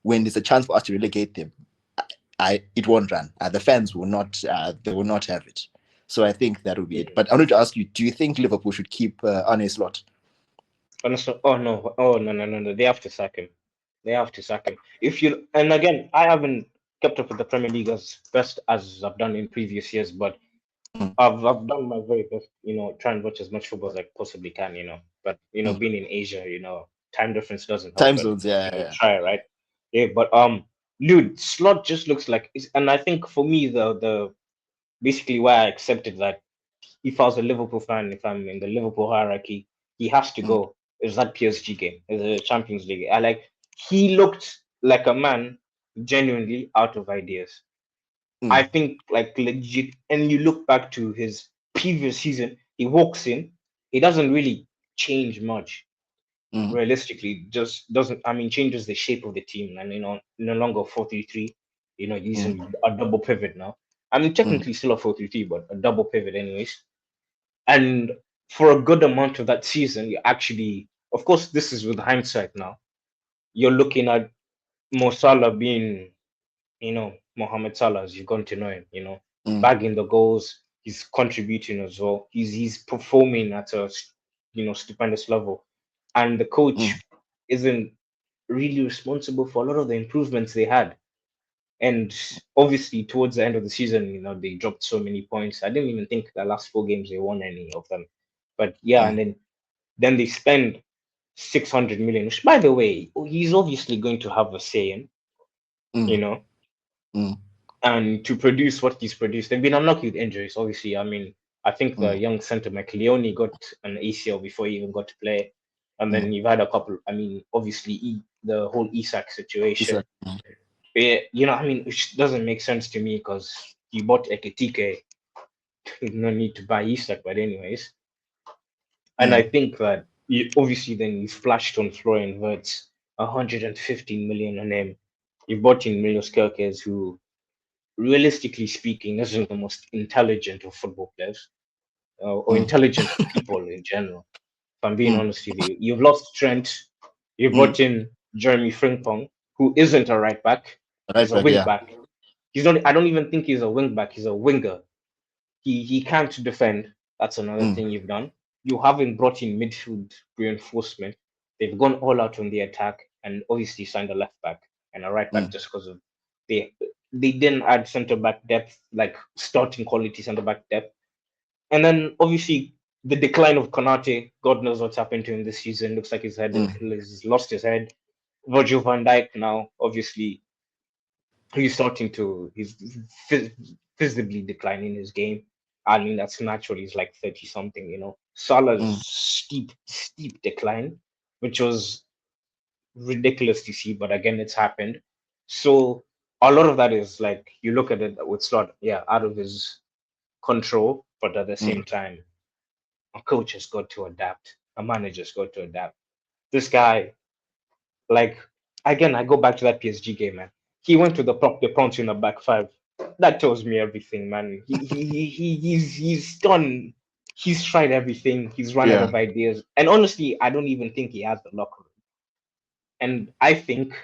when there's a chance for us to relegate them, it won't run. The fans will not they will not have it. So I think that will be it. Mm. But I wanted to ask you: do you think Liverpool should keep Arne Slot? Honestly, oh no, no, no, no. They have to sack him. They have to sack him. If you and again, I haven't kept up with the Premier League as best as I've done in previous years, but Mm, I've done my very best. Try and watch as much football as I possibly can. But mm. being in Asia, time difference doesn't help, Time but zones, yeah, yeah, try right. Yeah, but dude, Slot just looks like, and I think for me the basically why I accepted that if I was a Liverpool fan, if I'm in the Liverpool hierarchy, he has to yeah. go. Is that PSG game? Is the Champions League? He looked like a man genuinely out of ideas. I Mm, think like legit, and you look back to his previous season, he walks in, he doesn't really change much mm, realistically, just doesn't, changes the shape of the team, and no longer 4-3-3, mm, using a double pivot now. mm, Technically still a 4-3-3, but a double pivot anyways. And for a good amount of that season, you actually, of course, this is with hindsight now. You're looking at Mo Salah being, Mohamed Salah, as you've gone to know him, mm, bagging the goals. He's contributing as well. He's performing at a, stupendous level. And the mm, coach isn't really responsible for a lot of the improvements they had. And obviously, towards the end of the season, they dropped so many points. I didn't even think the last 4 games they won any of them. But yeah, and mm, then they spend 600 million, which by the way, he's obviously going to have a say in, you mm, know, mm, and to produce what he's produced. They've been unlucky with injuries, obviously. I think the mm, young centre McLeone got an ACL before he even got to play. And mm. then you've had a couple, obviously the whole Isak situation. Isak, mm, Which doesn't make sense to me because you bought Ekitike, no need to buy Isak, but anyways. And I mm, think that obviously then you splashed on Florian Wirtz. 115 million on him. You brought in Milos Kerkez, who, realistically speaking, isn't the most intelligent of football players or Mm. intelligent people in general. If I'm being Mm. honest with you, you've lost Trent. You Mm. brought in Jeremy Frimpong, who isn't a right back. Right He's a back, wing yeah. back. He's not. I don't even think he's a wing back. He's a winger. He can't defend. That's another Mm. thing you've done. You haven't brought in midfield reinforcement. They've gone all out on the attack and obviously signed a left back and a right back Mm. just because of they they didn't add centre back depth, like starting quality centre back depth. And then obviously the decline of Konate, God knows what's happened to him this season. Looks like Mm. he's lost his head. Virgil van Dijk now, obviously, he's starting to he's visibly declining his game. I mean that's natural. He's like 30 something, you know. Salah's Mm. steep decline, which was ridiculous to see, but again it's happened. So a lot of that is like you look at it with Slot, yeah, out of his control, but at the same Mm. time, a coach has got to adapt. A manager's got to adapt. This guy, like again, I go back to that PSG game, man. He went to the punch in the back five. That tells me everything, man. He's done. He's tried everything. He's run out Yeah. of ideas, and honestly, I don't even think he has the locker room. And I think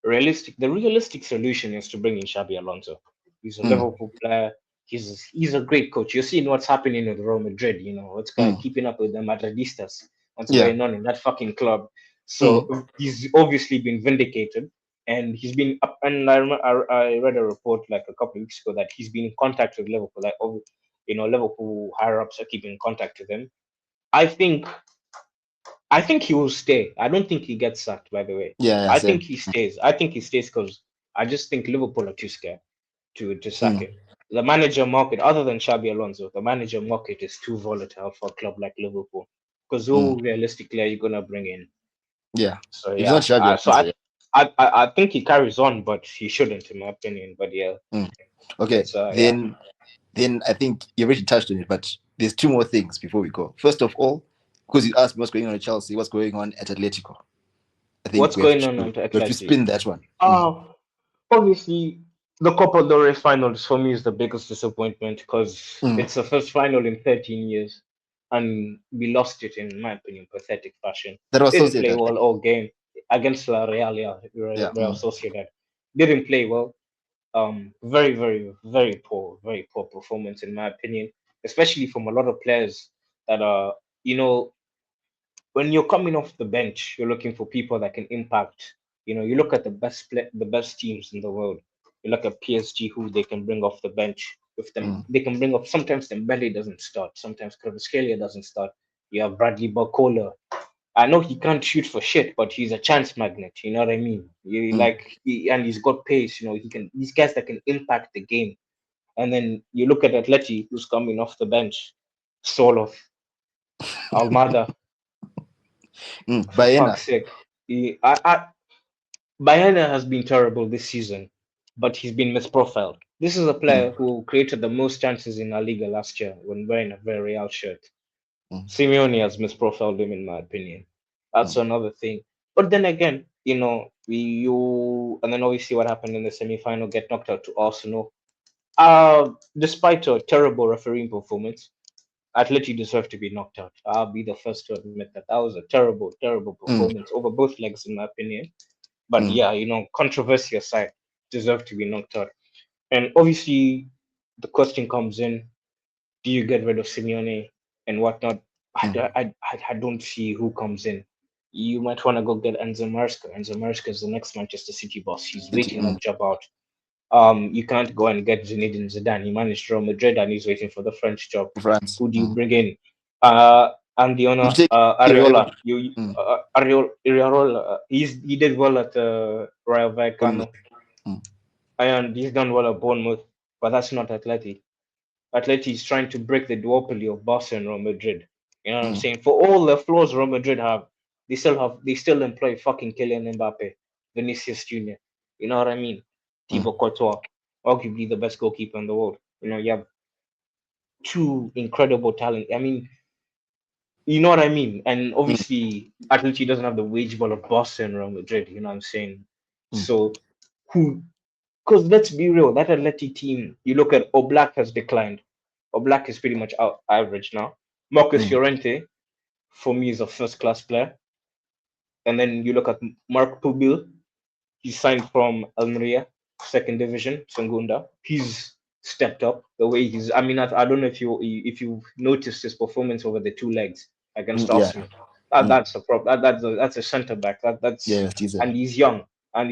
the realistic solution is to bring in Xabi Alonso. He's a Mm. Liverpool player. He's a great coach. You're seeing what's happening with Real Madrid. You know what's Mm. keeping up with the Madridistas. What's Yeah. going on in that fucking club? So Mm. he's obviously been vindicated, and he's been up. And I read a report like a couple of weeks ago that he's been in contact with Liverpool. Like, Liverpool higher ups are keeping in contact with him. I think I think he will stay. I don't think he gets sacked, by the way. Yeah. Yeah. I think Same. he stays. I think he stays because I just think Liverpool are too scared to sack Mm. him. The manager market, other than Xabi Alonso, the manager market is too volatile for a club like Liverpool. Because Mm. who realistically are you gonna bring in? Yeah. So If it's not yeah, Xavi so Alonso, yeah. I think he carries on, but he shouldn't, in my opinion. But yeah, Mm. Okay. it's yeah. Then I think you already touched on it, but there's two more things before we go. First of all, because you asked me what's going on at Chelsea, what's going on at Atletico. I think What's going on at we have to Atleti? spin that one. Mm. Uh Obviously, the Copa del Rey finals for me is the biggest disappointment because Mm. it's the first final in 13 years, and we lost it in my opinion, pathetic fashion. That was Didn't play Sociedad, well right? all game against La Real, yeah, Yeah. Real Mm. Sociedad. Didn't play well. Very, very, very poor performance in my opinion, especially from a lot of players that are, you know, when you're coming off the bench, you're looking for people that can impact. You look at the best teams in the world. You look at PSG, who they can bring off the bench. With them, Mm. they can bring up. Sometimes Dembele doesn't start. Sometimes Kvaratskhelia doesn't start. You have Bradley Barcola. I know he can't shoot for shit, but he's a chance magnet. You know what I mean? Mm. And he's got pace. He can. These guys that can impact the game. And then you look at Atleti, who's coming off the bench. Soloth, Almada, Mm. for Baena. fuck's sake. Bayana has been terrible this season, but he's been misprofiled. This is a Mm. player who created the most chances in La Liga last year when wearing a Villarreal shirt. Mm. Simeone has misprofiled him, in my opinion. That's Mm. another thing. But then again, and then obviously what happened in the semi-final, get knocked out to Arsenal. Despite a terrible refereeing performance, Atleti deserved to be knocked out. I'll be the first to admit that that was a terrible, terrible Mm. performance over both legs, in my opinion. But Mm. yeah, controversy aside, deserve to be knocked out. And obviously, the question comes in: do you get rid of Simeone and whatnot? I, Mm. I, I, I don't see who comes in. You might want to go get Enzo Maresca. Enzo Maresca is the next Manchester City boss. He's City. waiting Mm. that job out. You can't go and get Zinedine Zidane. He managed Real Madrid and he's waiting for the French job. France. Who do you Mm. bring in? And the Would owner, you take Areola. Iraola? You Mm. Areola. He did well at Rayo Bournemouth. Vallecano, Mm. and he's done well at Bournemouth. But that's not Atleti. Atleti is trying to break the duopoly of Barca and Real Madrid. You know what I'm Mm. saying? For all the flaws Real Madrid have, they still employ fucking Kylian Mbappe, Vinicius Junior. You know what I mean? Mm. Thibaut Courtois, arguably the best goalkeeper in the world. You have two incredible talent. I mean, You know what I mean? And obviously, Atleti doesn't have the wage bill of Barca and Real Madrid. You know what I'm saying? Mm. So who? Because let's be real, that Atleti team. You look at Oblak has declined. Oblak is pretty much out average now. Marcus Mm. Llorente, for me, is a first class player. And then you look at Mark Pubil. He signed from Almeria, second division, Sangunda. He's stepped up the way he's. I mean, I don't know if you noticed his performance over the two legs against Yeah. Arsenal. That, Mm. that's a prop. That's a centre back. That's Yeah, decent. and he's young and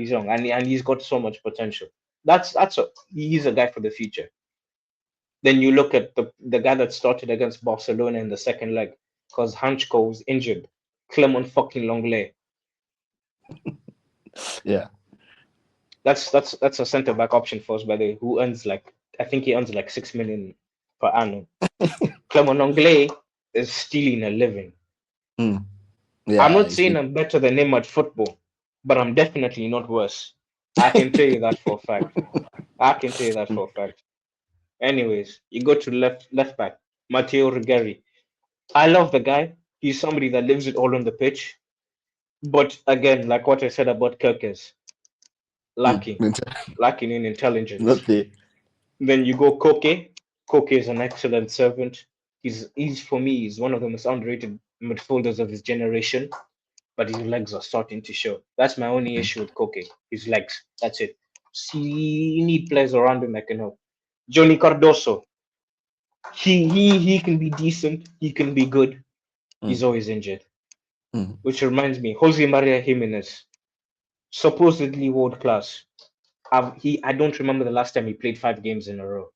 he's got so much potential. He's a guy for the future. Then you look at the guy that started against Barcelona in the second leg because Hanchko was injured. Clement fucking Longley. Yeah. That's a centre back option for us, by the way, who earns like I think he earns like 6 million per annum. Clement Longley is stealing a living. Mm. I'm Yeah, not it's saying really. I'm better than him at football, but I'm definitely not worse. I can tell you that for a fact. I can tell you that Mm. for a fact. Anyways, you go to left back, Matteo Ruggeri. I love the guy. He's somebody that lives it all on the pitch. But again, like what I said about Kirkes, lacking, Mm. lacking in intelligence. Not there. Then you go Koke. Koke is an excellent servant. He's for me, he's one of the most underrated midfielders of his generation, but his legs are starting to show. That's my only Mm. issue with Koke. His legs. That's it. See, you need players around him that can help. Johnny Cardoso. He can be decent. He can be good. Mm. He's always injured. Mm. Which reminds me, Jose Maria Jimenez, supposedly world class. I don't remember the last time he played 5 games in a row.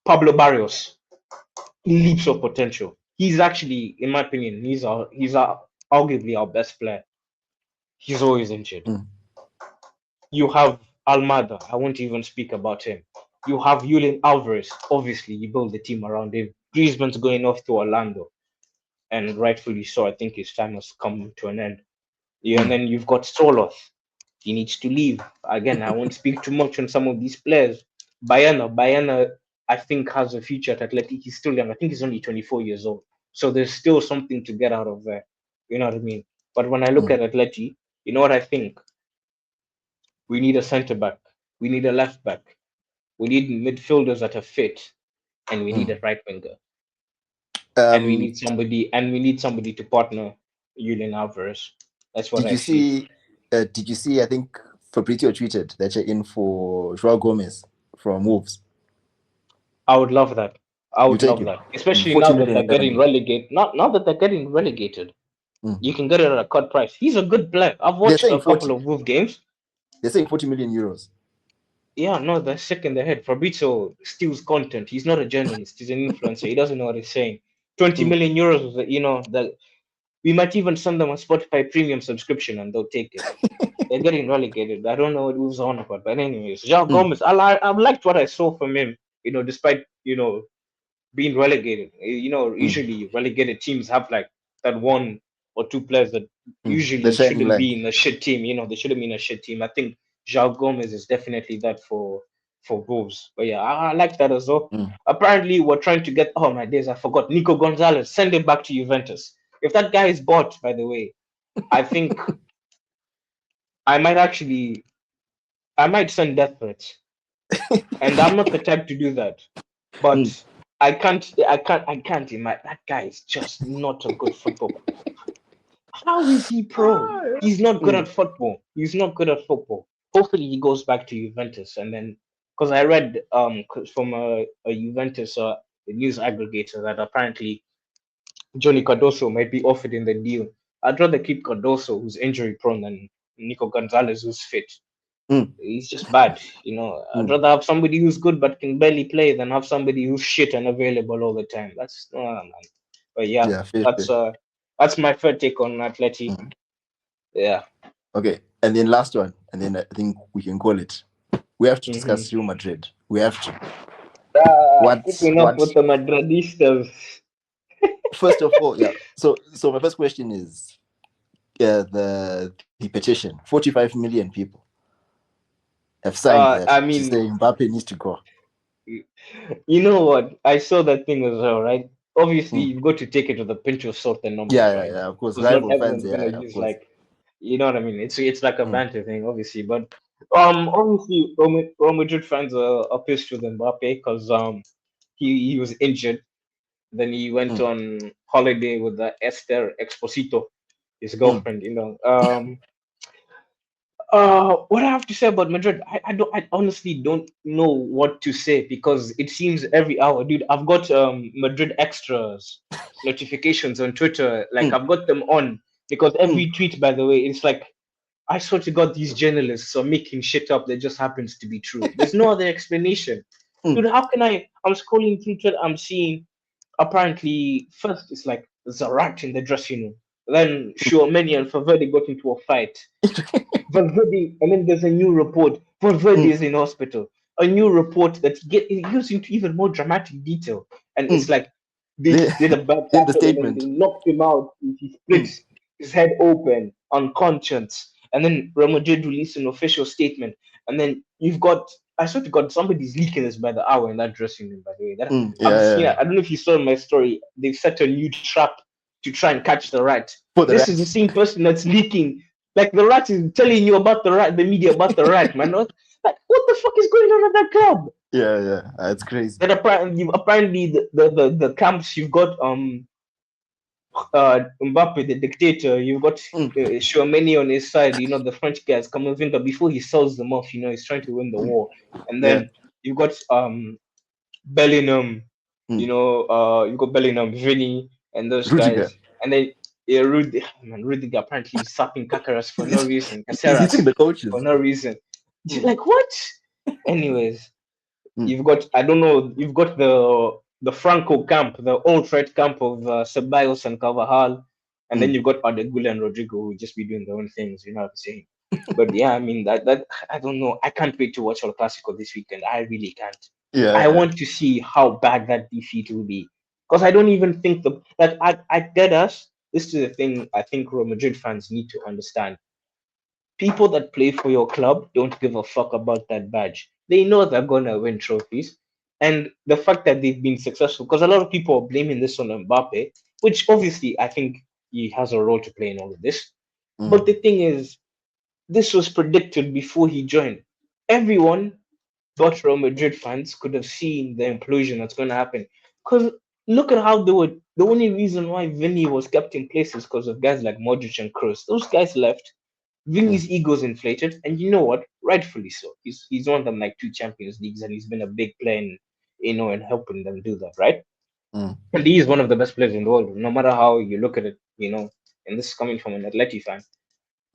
Pablo Barrios, leaps of potential. He's actually, in my opinion, he's arguably our best player. He's always injured. Mm. You have Almada. I won't even speak about him. You have Julian Alvarez. Obviously, you build the team around him. Griezmann's going off to Orlando, and rightfully so. I think his time has come to an end. Yeah, and Mm. then you've got Soloth. He needs to leave. Again, I won't speak too much on some of these players. Bayana, I think, has a future at Athletic. He's still young. I think he's only 24 years old. So there's still something to get out of there. You know what I mean? But when I look Mm. at Atleti, you know what I think? We need a centre back. We need a left back. We need midfielders that are fit, and we need Mm. a right winger. And we Um, need somebody to partner Julian Alvarez. That's what did I you feel. see? Did you see? I think Fabrizio tweeted that you're in for Joao Gomez from Wolves. I would love that. I You would take love him. that, especially now 40 that million they're getting apparently. relegated. Not now that they're getting relegated, Mm. you can get it at a cut price. He's a good player. I've They're watched saying a couple 40. of Wolf games. They're saying 40 million euros. Yeah, no, they're sick in the head. Fabrizio steals content. He's not a journalist. He's an influencer. He doesn't know what he's saying. 20 Mm. million euros. You know that we might even send them a Spotify premium subscription and they'll take it. They're getting relegated. I don't know what moves on about, but anyways, João Mm. Gomez. I liked what I saw from him. Despite being relegated. Mm. Usually relegated teams have like that one or two players that Mm. The usually shining shouldn't light. be in a shit team. They shouldn't be in a shit team. I think João Gomez is definitely that for Wolves. But yeah, I like that as well. Mm. Apparently, we're trying to get. Oh my days, I forgot. Nico Gonzalez, send him back to Juventus. If that guy is bought, by the way, I think I might actually, I might send death threats, and I'm not the type to do that. Mm. But I can't imagine that guy is just not a good football. How is he pro? Ah, He's not good mm. at football. He's not good at football. Hopefully he goes back to Juventus and then because I read from a Juventus news aggregator that apparently Johnny Cardoso might be offered in the deal. I'd rather keep Cardoso who's injury prone than Nico Gonzalez who's fit. Mm. He's just bad. I'd Mm. rather have somebody who's good but can barely play than have somebody who's shit and available all the time. That's man. But yeah, Yeah, fair, that's fair. uh that's my third take on Atleti. Mm. Yeah. Okay, and then last one, and then I think we can call it. We have to Mm-hmm. discuss Real Madrid. We have to. Keeping up What? with the Madridistas. First of all, yeah. So my first question is, the petition. 45 million people have signed that I to mean, say Mbappe needs to go. you know what? I saw that thing as well, right? obviously Mm. you've got to take it with a pinch of salt and numbers, Yeah, right? yeah. Of course, Because not rival fans. everyone's Yeah, gonna yeah, of use course. like, you know what I mean. It's like a Mm. banter thing, obviously, but obviously Real Madrid fans are pissed with Mbappe because he was injured. Then he went Mm. on holiday with Esther Exposito, his Mm. girlfriend. What I have to say about Madrid, I honestly don't know what to say because it seems every hour, dude. I've got Madrid extras notifications on Twitter, like Mm. I've got them on because Mm. every tweet, by the way, it's like I swear to God, these journalists are making shit up that just happens to be true. There's no other explanation, Mm. dude. How can I? I'm scrolling through Twitter, I'm seeing apparently first it's like Zarat in the dressing room, then Schumann and Faverde got into a fight. Valverde, and then there's a new report. Valverde Mm. is in hospital. A new report that it goes into even more dramatic detail, and it's Mm. like they They did a bad in the tackle and then statement. they knocked him out. He Mm. splits his head open, unconscious, and then Real Madrid released an official statement. And then you've got, I swear to God, somebody's leaking this by the hour in that dressing room. By the way, that Mm. I've Yeah, seen. yeah. I don't know if you saw my story. They've set a new trap to try and catch the rat. For the This is the rats. same person that's leaking, like the rat is telling you about the rat, the media about the rat, man. Like, what the fuck is going on at that club? Yeah, yeah. It's crazy. Then apparently the camps you've got Mbappe, the dictator, you've got Mm. Chouameni on his side, the French guys coming in, but before he sells them off, he's trying to win the Mm. war. And Yeah. then you've got Bellingham, Mm. you've got Bellingham, Vinny, and those Rudiger. guys. And then yeah, Rudiger apparently is sapping Kakaras for no reason, He's hitting Caceres the for coaches. no reason. Mm. Like what? Anyways, Mm. you've got I don't know, you've got the Franco camp, the old red camp of Ceballos and Carvajal, and then Mm. you've got Adegula and Rodrigo who just be doing their own things, you know what I'm saying? But yeah, I mean that I don't know. I can't wait to watch El Clasico this weekend. I really can't. Yeah, I yeah. want to see how bad that defeat will be. Because I don't even think I get us. This is the thing I think Real Madrid fans need to understand. People that play for your club don't give a fuck about that badge. They know they're gonna win trophies. And the fact that they've been successful, because a lot of people are blaming this on Mbappe, which obviously I think he has a role to play in all of this. Mm. But the thing is, this was predicted before he joined. Everyone but Real Madrid fans could have seen the implosion that's going to happen. Because look at how they were. The only reason why Vinny was kept in place is because of guys like Modric and Kroos. Those guys left. Mm. Vinny's ego's inflated, and you know what? Rightfully so. He's won them like two Champions Leagues, and he's been a big player in helping them do that, right? Mm. And he is one of the best players in the world, no matter how you look at it. And this is coming from an Atleti fan.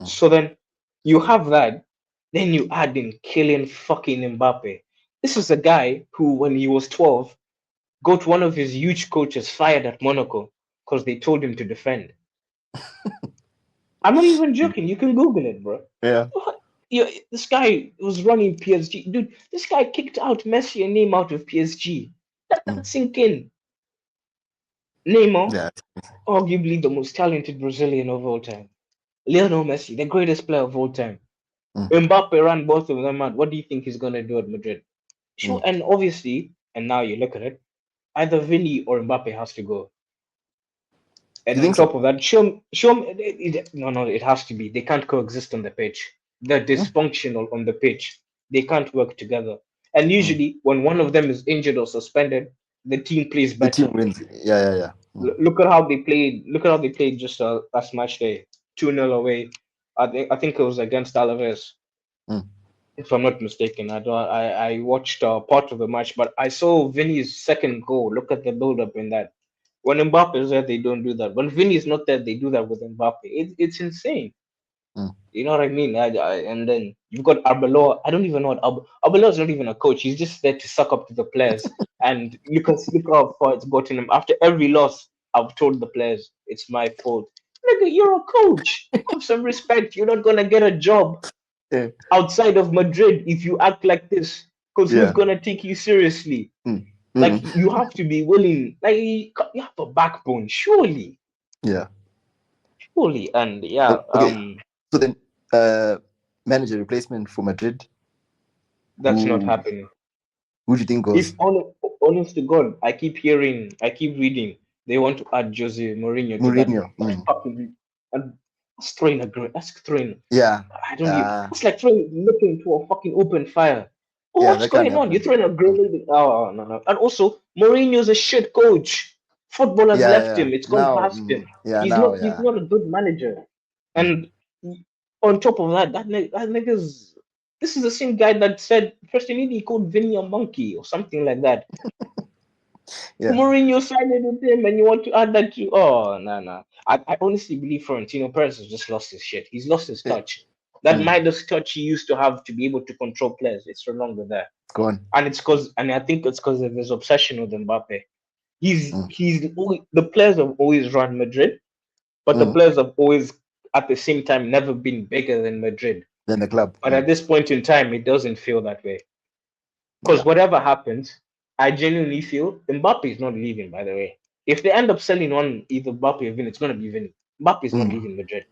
Mm. So then you have that. Then you add in Kylian fucking Mbappe. This is a guy who, when he was 12, got one of his huge coaches fired at Monaco because they told him to defend. I'm not even Mm. joking. You can Google it, bro. Yeah. What? This guy was running PSG. Dude, this guy kicked out Messi and Neymar out of PSG. Let Mm. that sink in. Neymar, Yeah. arguably the most talented Brazilian of all time. Lionel Messi, the greatest player of all time. Mm. Mbappe ran both of them out. What do you think he's gonna do at Madrid? Sure, Mm. and obviously, and now you look at it, either Vinny or Mbappe has to go. And You on think so? top of that, no, no, it has to be. They can't coexist on the pitch. They're Mm. dysfunctional on the pitch. They can't work together. And Mm. usually, when one of them is injured or suspended, the team plays The team better. wins. Yeah, yeah, yeah. Mm. Look at how they played. Look at how they played just last match day, 2-0 away. I think it was against Alaves, Mm. if I'm not mistaken. I watched part of the match, but I saw Vinny's second goal. Look at the build up in that. When Mbappe is there, they don't do that. When Vinny is not there, they do that with Mbappe. It's insane. Mm. You know what I mean? And then you've got Arbeloa. I don't even know what Arbeloa is not even a coach. He's just there to suck up to the players. And look how far it's gotten him. After every loss, I've told the players it's my fault. Nigga, you're a coach. Have some respect. You're not gonna get a job Yeah. outside of Madrid if you act like this. Because who's Yeah. gonna take you seriously? Mm. Like Mm. you have to be willing. Like you have a backbone, surely, Yeah. surely. And yeah, Okay. So then, uh, manager replacement for Madrid. that's not Who happening. who do you think If goes? honest to God, I keep reading. they want to add Jose Mourinho to that. Mourinho. Fucking, and that's throwing a great. That's throwing. Yeah. I don't even. It's like throwing looking into a fucking open fire. Oh, Yeah, what's that can't going on? You're happen. throwing a grenade. Oh, no, no. And also, Mourinho's a shit coach. Football has left him. It's gone Now, past him. yeah, He's now, not. He's yeah. not a good manager. And on top of that, that nigga's. This is the same guy that said first he called Vinny a monkey or something like that. Yeah. Mourinho signed it with him, and you want to add that to? Oh, no, no. I honestly believe Florentino Perez has just lost his shit. He's lost his touch. That Midas touch he used to have to be able to control players, it's no longer there. Go on. And I think it's because of his obsession with Mbappe. He's always, the players have always run Madrid, but the players have always at the same time never been bigger than Madrid. Then the club. But at this point in time, it doesn't feel that way. Because whatever happens, I genuinely feel Mbappe is not leaving. By the way, if they end up selling one either Mbappe or Vini, it's gonna be Vini. Mbappe is not leaving Madrid.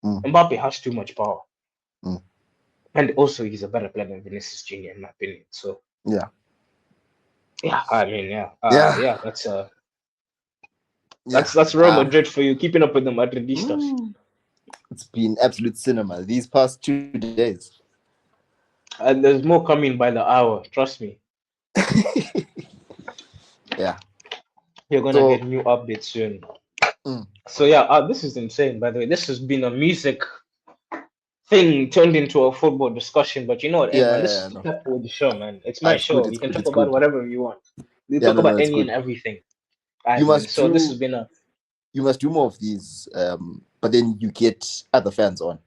Mbappe has too much power, and also he's a better player than Vinicius Junior in my opinion. So yeah, I mean, that's Real Madrid for you. Keeping up with the Madridistas. It's been absolute cinema these past 2 days. And there's more coming by the hour. Trust me. Yeah. You're gonna get new updates soon. So yeah, this is insane. By the way, this has been a music thing turned into a football discussion. But you know what, man? This is the Pepperwood show, man. It's my show. You can talk about whatever you want. You talk about any and everything. You must so this has been a. You must do more of these, but then you get other fans on.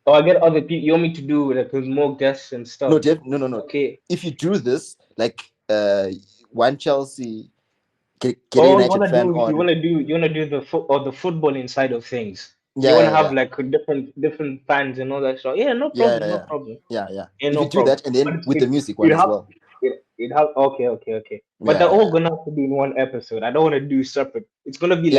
Oh, I get other people. You want me to do like with more guests and stuff? No. Okay. If you do this, like one Chelsea, get you United wanna fan do? on. You wanna do the the footballing side of things. Yeah, you wanna have like different fans and all that stuff. Yeah, no problem. Yeah. No problem. Yeah. Yeah, if no you do problem. that, and then with the music one as well. It have okay. But they're all gonna have to be in one episode. I don't want to do separate. It's gonna be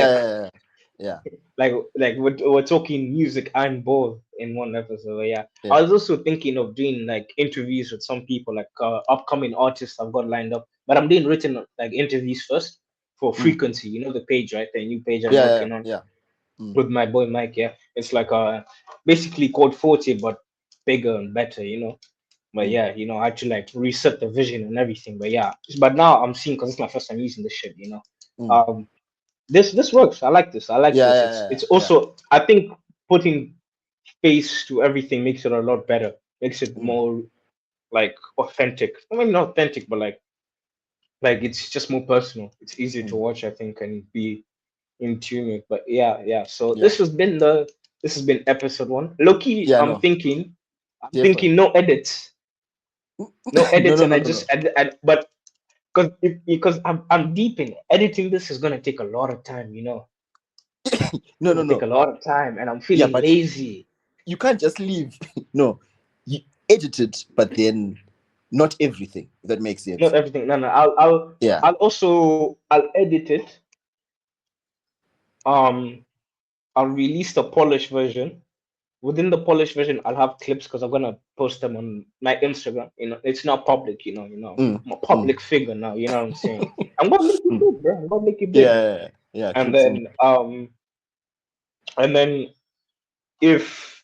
like like we're talking music and both in one episode. Yeah. I was also thinking of doing like interviews with some people, like upcoming artists I've got lined up. But I'm doing written like interviews first for Frequency. You know the page, right? The new page I'm working on. With my boy Mike. Yeah, it's like basically called 40, but bigger and better. You know. But yeah, you know, I had to like reset the vision and everything. But yeah, but now I'm seeing because it's my first time using this shit. You know, this works. I like this. I like this. It's also I think putting face to everything makes it a lot better. Makes it more like authentic. I mean, not authentic, but like it's just more personal. It's easier to watch, I think, and be in tune with. But yeah. So this has been episode 1. Loki, I'm thinking no edits. No edits, and I just but because I'm deep in it. Editing this is gonna take a lot of time, you know. No. Take a lot of time, and I'm feeling lazy. You can't just leave. No, you edit it, but then not everything. If that makes sense. Not everything. No. I'll edit it. I'll release the polished version. Within the polished version, I'll have clips because I'm gonna post them on my Instagram. You know, it's not public. You know, I'm a public figure now. You know what I'm saying? I'm gonna make it big, bro. I'm gonna make it big. Yeah. And then if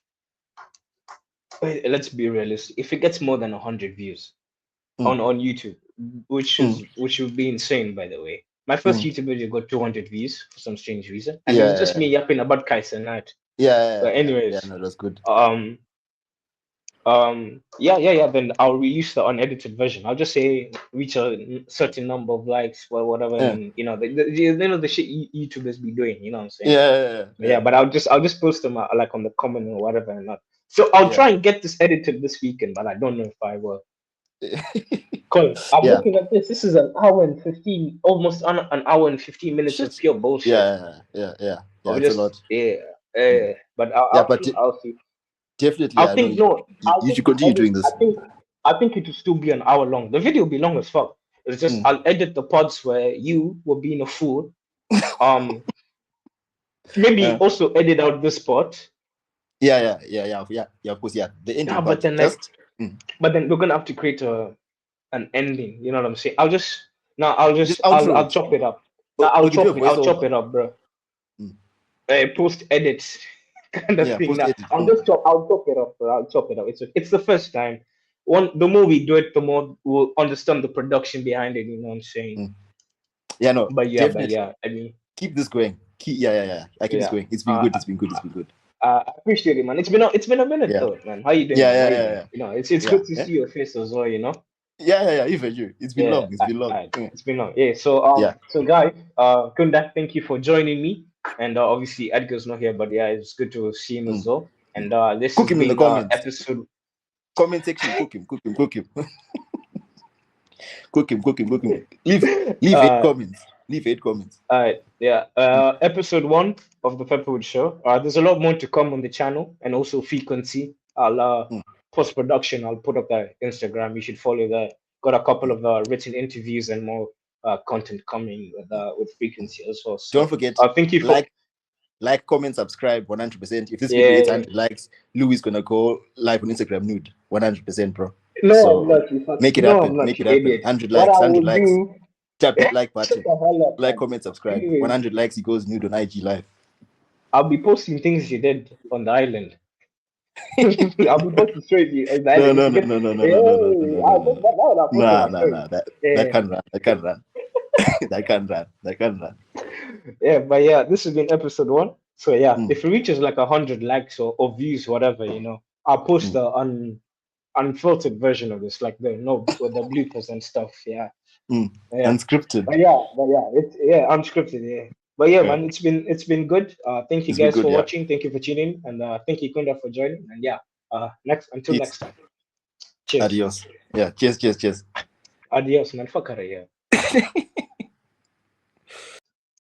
let's be realistic, if it gets more than 100 views on YouTube, which would be insane, by the way. My first YouTube video got 200 views for some strange reason, and it was just me yapping about Kaiser Night. But anyways, no, that's good. Then I'll release the unedited version. I'll just say reach a certain number of likes or whatever, and you know the shit YouTubers be doing. You know what I'm saying? Yeah. But I'll just post them like on the comment or whatever and not. So I'll try and get this edited this weekend, but I don't know if I will. Cause I'm looking at this. This is an hour and 15, almost an hour and 15 minutes of pure bullshit. Yeah. It's a lot. But I'll see. Definitely, I think you should continue doing this. I think it will still be an hour long. The video will be long as fuck. It's just I'll edit the parts where you were being a fool. Maybe also edit out this part. Yeah. Of course, the ending part. But then but then we're gonna have to create an ending. You know what I'm saying? I'll chop it up. Or you do a I'll voiceover. chop it up, bro. Post edits kind of Yeah, thing. post Now, edit. I'll chop it up, bro. I'll chop it up. It's the first time. The more we do it, the more we'll understand the production behind it. You know what I'm saying? Yeah, no, But definitely. yeah. I mean, Keep this going. Yeah. I keep this yeah. going. It's been Uh, good. It's been good. It's been good. I appreciate it, man. It's been a minute Yeah. though, man. How you doing, Yeah, man? yeah, How you yeah, doing? yeah. You know, it's Yeah. good to Yeah. see your face as well. You know. Yeah. Even you. It's been Yeah, long. It's been long. it's been long. Yeah. So Yeah. so guys, Kunda, thank you for joining me. And obviously Edgar's not here, but yeah, it's good to see him as well. And this Cook has him in the been comments. episode. Comment section. Cook him. Cook him. Leave 8 comments. Leave 8 comments. Yeah. Episode 1 of the Pepperwood Show. There's a lot more to come on the channel and also frequency. I'll post production. I'll put up the Instagram. You should follow that. Got a couple of written interviews and more content coming with frequency as well. Don't So forget, thank you for like, comment, subscribe 100%. If this video gets yeah. 100 likes, Louis is gonna go live on Instagram nude 100%, bro. No, I'm So not. You make it no, happen. I'm not, Make it you happen. idiot. 100 What likes. I 100 will likes. do. Tap that like Shut button. the hell up, Like, man. comment, subscribe. Anyways, 100 likes, he goes nude on IG live. I'll be posting things you did on the island. I'll be posting straight on the No, island. no, If you no, get, no, no, no, hey, no, no, no, no, no, no, no. that would I post on my story. Nah. That Yeah, can't run. That can't run. That can't run. yeah, but yeah, this has been episode 1. So yeah, Mm, if it reaches like 100 likes or views, whatever, I'll post mm, the unfiltered version of this, like the no with the bloopers and stuff. Yeah. mm. Yeah. Unscripted. But yeah, it's unscripted, yeah. But yeah, Yeah, man, it's been good. Thank you it's been guys good. for Yeah. watching. Thank you for tuning, and thank you Kunda for joining. And yeah, until Peace. next time. Cheers. Adios. Yeah. Cheers. Adios, man. Fuck out of here.